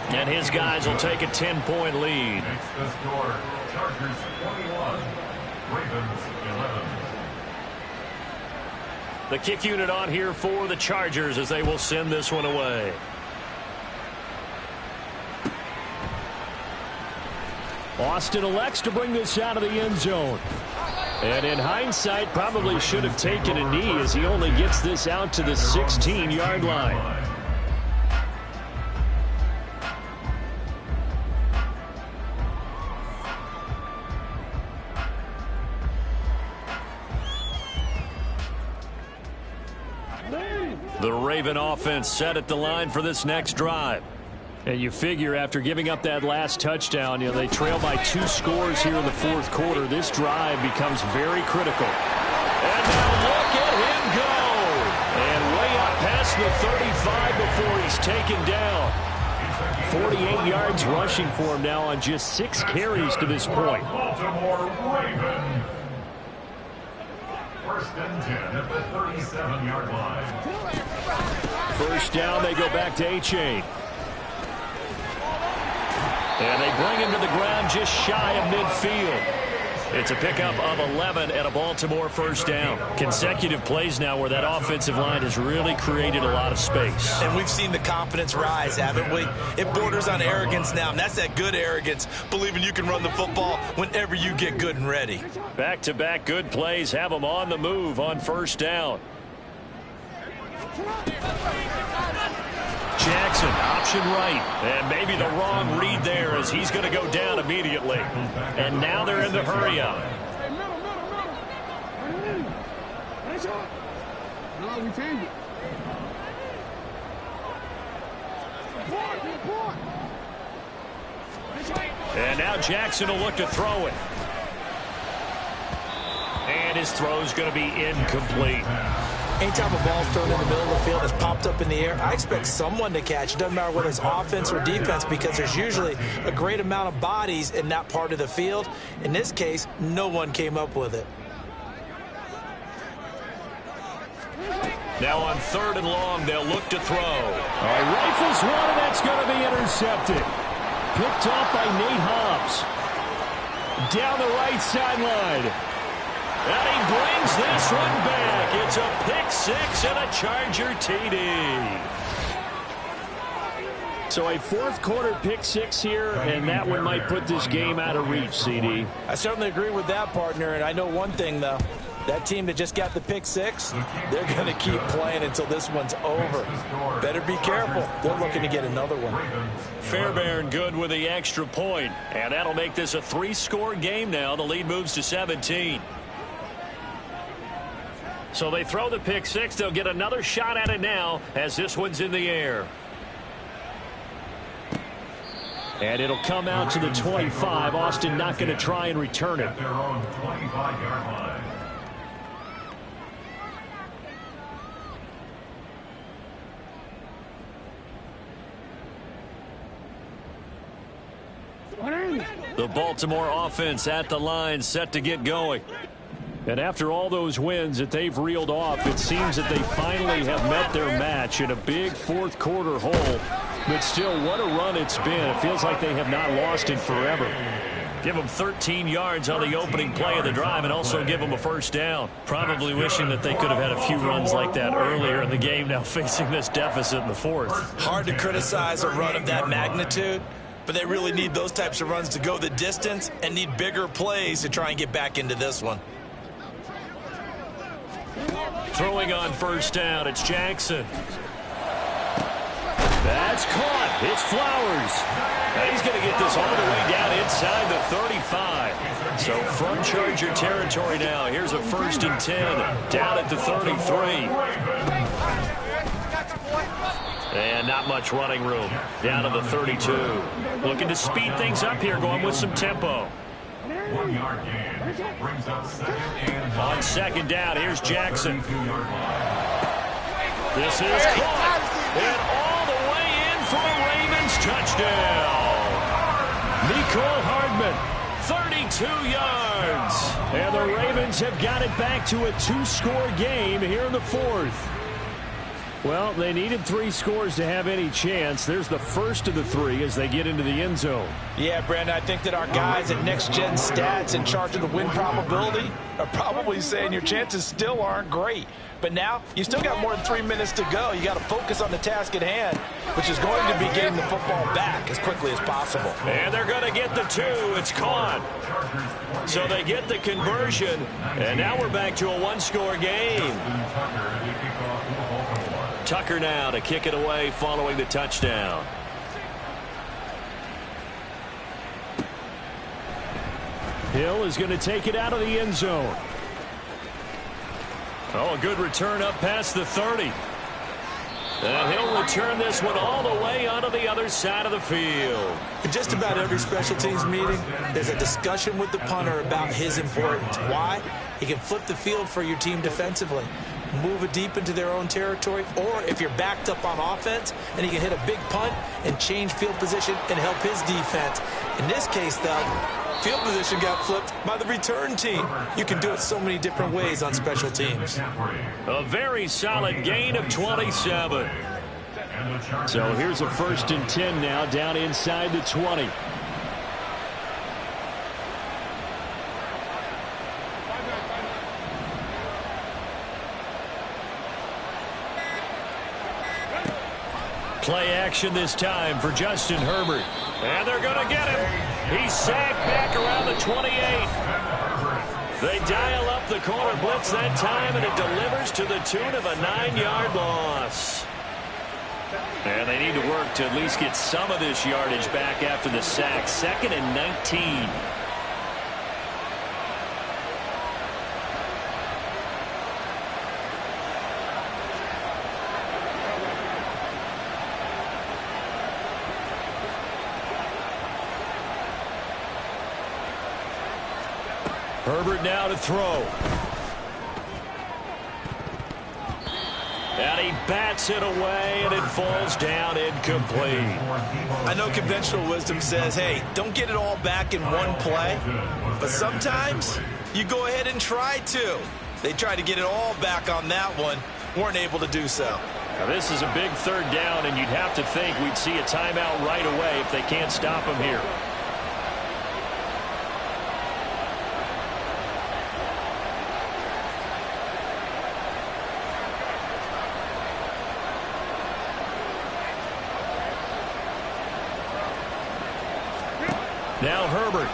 And his guys will take a 10-point lead.
Makes the score. Chargers 21, Ravens 11.
The kick unit on here for the Chargers as they will send this one away. Austin elects to bring this out of the end zone. And in hindsight, probably should have taken a knee as he only gets this out to the 16-yard line. The Raven offense set at the line for this next drive. And you figure after giving up that last touchdown, they trail by 2 scores here in the 4th quarter. This drive becomes very critical. And now look at him go. And way up past the 35 before he's taken down. 48 yards rushing for him now on just 6 carries to this point.
Baltimore Ravens. 1st and 10 at the 37-yard line.
1st down, they go back to A-Chain. And they bring him to the ground just shy of midfield. It's a pickup of 11 and a Baltimore 1st down. Consecutive plays now where that offensive line has really created a lot of space.
And we've seen the confidence rise, haven't we? It borders on arrogance now, and that's that good arrogance, believing you can run the football whenever you get good and ready.
Back-to-back good plays have them on the move on 1st down. Jackson, option right. And maybe the wrong read there as he's going to go down immediately. And now they're in the hurry up. And now Jackson will look to throw it. And his throw's going to be incomplete.
Anytime a ball's thrown in the middle of the field, it's popped up in the air, I expect someone to catch. It doesn't matter whether it's offense or defense because there's usually a great amount of bodies in that part of the field. In this case, no one came up with it.
Now on 3rd and long, they'll look to throw. All right, rifles one, and that's going to be intercepted. Picked off by Nate Hobbs. Down the right sideline. And he brings this one back. It's a pick-6 and a Charger TD. So a 4th quarter pick-6 here, and that one might put this game out of reach, CD.
I certainly agree with that, partner. And I know one thing, though. That team that just got the pick-6, they're going to keep playing until this one's over. Better be careful. They're looking to get another one.
Fairbairn good with the extra point. And that'll make this a 3-score game now. The lead moves to 17. So they throw the pick-6. They'll get another shot at it now as this one's in the air. And it'll come out to the 25. Austin not going to try and return it.
At their own 25-yard line.
The Baltimore offense at the line, set to get going. And after all those wins that they've reeled off, it seems that they finally have met their match in a big 4th quarter hole. But still, what a run it's been. It feels like they have not lost in forever. Give them 13 yards on the opening play of the drive and also give them a first down. Probably wishing that they could have had a few runs like that earlier in the game, now facing this deficit in the fourth.
Hard to criticize a run of that magnitude, but they really need those types of runs to go the distance and need bigger plays to try and get back into this one.
Throwing on first down, it's Jackson. That's caught. It's Flowers. And he's going to get this all the way down inside the 35. So from Charger territory now. Here's a 1st and 10 down at the 33. And not much running room. Down to the 32. Looking to speed things up here, going with some tempo.
1 yard gain. Brings up 2nd and 9.
On 2nd down, here's Jackson. This is caught. And all the way in for a Ravens touchdown. Nicole Hardman, 32 yards. And the Ravens have got it back to a 2-score game here in the 4th. Well, they needed 3 scores to have any chance. There's the first of the 3 as they get into the end zone.
Yeah, Brandon, I think that our guys at Next Gen Stats in charge of the win probability are probably saying your chances still aren't great. But now, you still got more than 3 minutes to go. You got to focus on the task at hand, which is going to be getting the football back as quickly as possible.
And they're going to get the 2. It's caught. So they get the conversion, and now we're back to a 1-score game. Tucker now to kick it away following the touchdown. Hill is going to take it out of the end zone. Oh, a good return up past the 30. And he'll return this one all the way onto the other side of the field.
In just about every special teams meeting, there's a discussion with the punter about his importance. Why? He can flip the field for your team defensively, move it deep into their own territory, or if you're backed up on offense, and he can hit a big punt and change field position and help his defense. In this case, though, field position got flipped by the return team. You can do it so many different ways on special teams.
A very solid gain of 27. So here's a 1st and 10 now down inside the 20. Play action this time for Justin Herbert. And they're going to get him. He's sacked back around the 28. They dial up the corner blitz that time, and it delivers to the tune of a 9-yard loss. And they need to work to at least get some of this yardage back after the sack. 2nd and 19. Herbert now to throw. And he bats it away, and it falls down incomplete.
I know conventional wisdom says, hey, don't get it all back in one play. But sometimes you go ahead and try to. They tried to get it all back on that one. Weren't able to do so.
Now this is a big 3rd down, and you'd have to think we'd see a timeout right away if they can't stop him here. Now Herbert.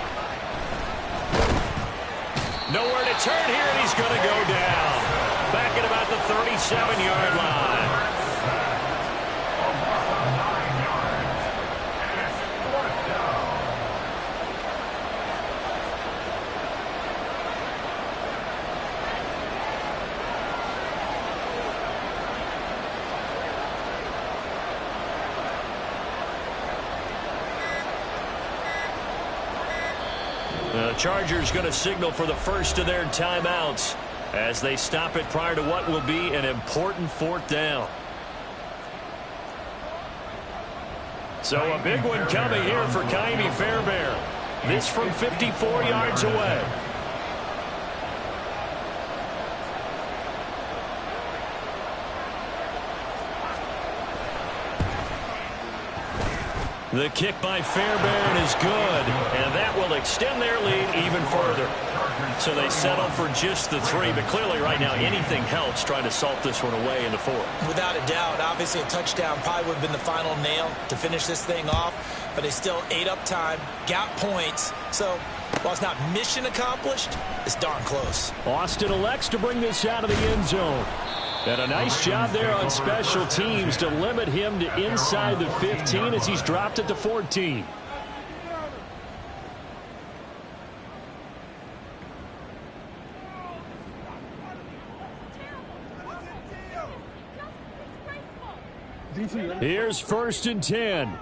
Nowhere to turn here, and he's going to go down. Back at about the 37-yard line. The Chargers going to signal for the first of their timeouts as they stop it prior to what will be an important 4th down. So a big one coming here for Ka'imi Fairbairn. This from 54 yards away. The kick by Fairbairn is good, and that will extend their lead even further. So they settle for just the 3, but clearly right now anything helps trying to salt this one away in the 4th.
Without a doubt, obviously a touchdown probably would have been the final nail to finish this thing off, but they still ate up time, got points. So while it's not mission accomplished, it's darn close.
Austin elects to bring this out of the end zone. And a nice job there on special teams to limit him to inside the 15 as he's dropped at the 14. Here's 1st and 10.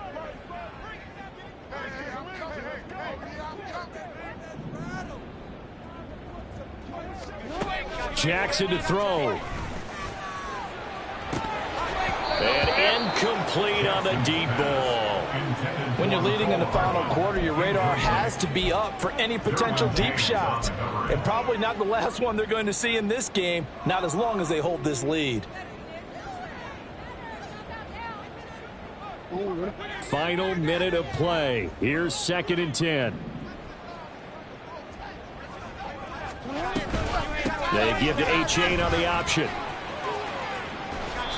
Jackson to throw. And incomplete on the deep ball.
When you're leading in the final quarter, your radar has to be up for any potential deep shots. And probably not the last one they're going to see in this game, not as long as they hold this lead.
Final minute of play. Here's 2nd and 10. They give to A-Chain on the option.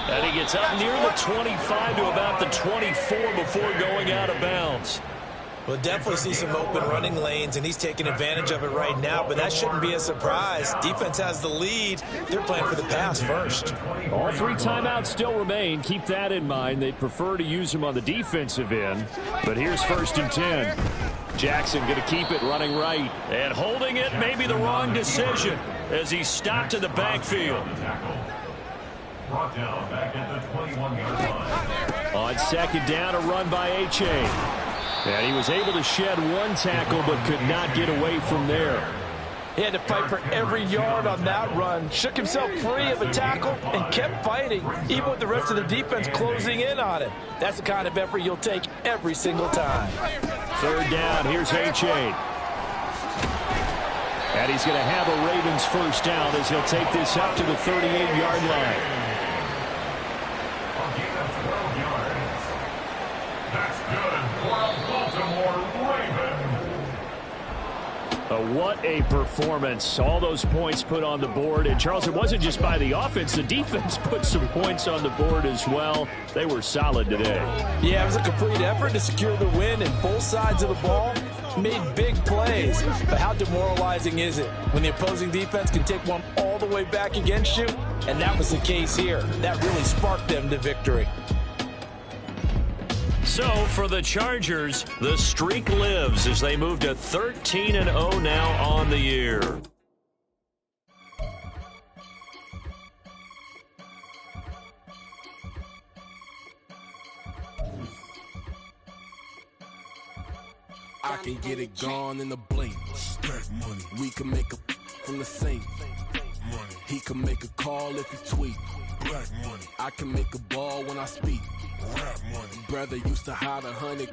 And he gets up near the 25 to about the 24 before going out of bounds.
We'll definitely see some open running lanes, and he's taking advantage of it right now, but that shouldn't be a surprise. Defense has the lead. They're playing for the pass first.
All 3 timeouts still remain. Keep that in mind. They prefer to use him on the defensive end. But here's 1st and 10. Jackson going to keep it running right. And holding it may be the wrong decision as he's stopped in the backfield.
Brought down back at the 21-yard line.
On 2nd down, a run by A-Chain. And he was able to shed 1 tackle but could not get away from there.
He had to fight for every yard on that run. Shook himself free of a tackle and kept fighting, even with the rest of the defense closing in on him. That's the kind of effort you'll take every single time.
3rd down, here's A-Chain. And he's going to have a Ravens 1st down as he'll take this up to the 38-yard line. What a performance. All those points put on the board. And, Charles, it wasn't just by the offense. The defense put some points on the board as well. They were solid today.
Yeah, it was a complete effort to secure the win, and both sides of the ball made big plays. But how demoralizing is it when the opposing defense can take one all the way back against you? And that was the case here. That really sparked them to victory.
So, for the Chargers, the streak lives as they move to 13-0 now on the year.
I can get it gone in a blink. Stack money. We can make a from the sink. Money. He can make a call if he tweet. Black money. I can make a ball when I speak. Rap money. Brother used to hide 100.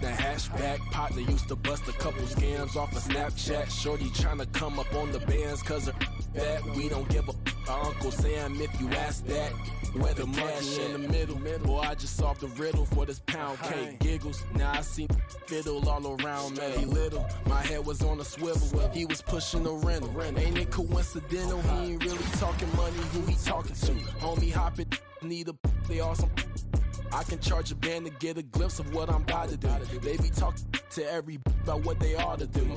The hashback partner used to bust a couple scams off of Snapchat. Shorty tryna come up on the bands cause of that. We don't give a Uncle Sam if you ask that. Where the cash in the middle. Boy, I just solved the riddle for this pound cake. Giggles. Now I see fiddle all around me. Little. My head was on a swivel. He was pushing the rental. Ain't it coincidental? He ain't really talking money. Who he talking to? Homie hopping. Need a they awesome. I can charge a band to get a glimpse of what I'm about to do. They be talking to every about what they ought to do.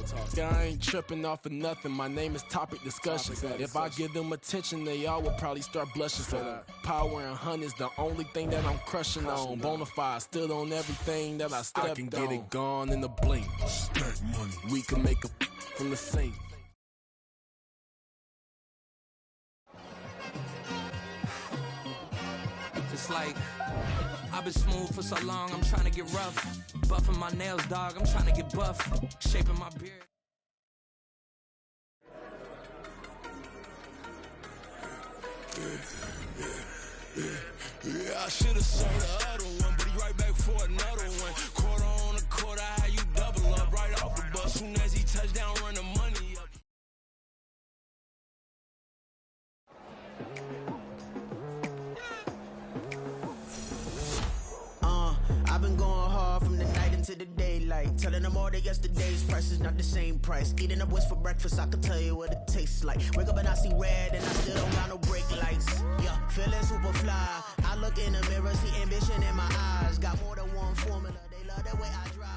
I ain't tripping off of nothing. My name is topic discussion. If I give them attention, they all will probably start blushing. So power and hunt is the only thing that I'm crushing on. Bonafide stood on everything that I stepped on. I can get it gone in a blink. Stack money. We can make a from the sink.
Just like I've been smooth for so long, I'm trying to get rough. Buffing my nails, dog, I'm trying to get buff. Shaping my beard.
Yeah, I should've sold the other one, but he right back for another one. Quarter on a quarter, how you double up right off the bus. Soon as he touch down, run the money up.
I've been going hard from the night the daylight. Telling them all that yesterday's price is not the same price. Eating up what's for breakfast, I can tell you what it tastes like. Wake up and I see red and I still don't got no brake lights. Yeah, feeling super fly. I look in the mirror, see ambition in my eyes. Got more than one formula, they love the way I drive.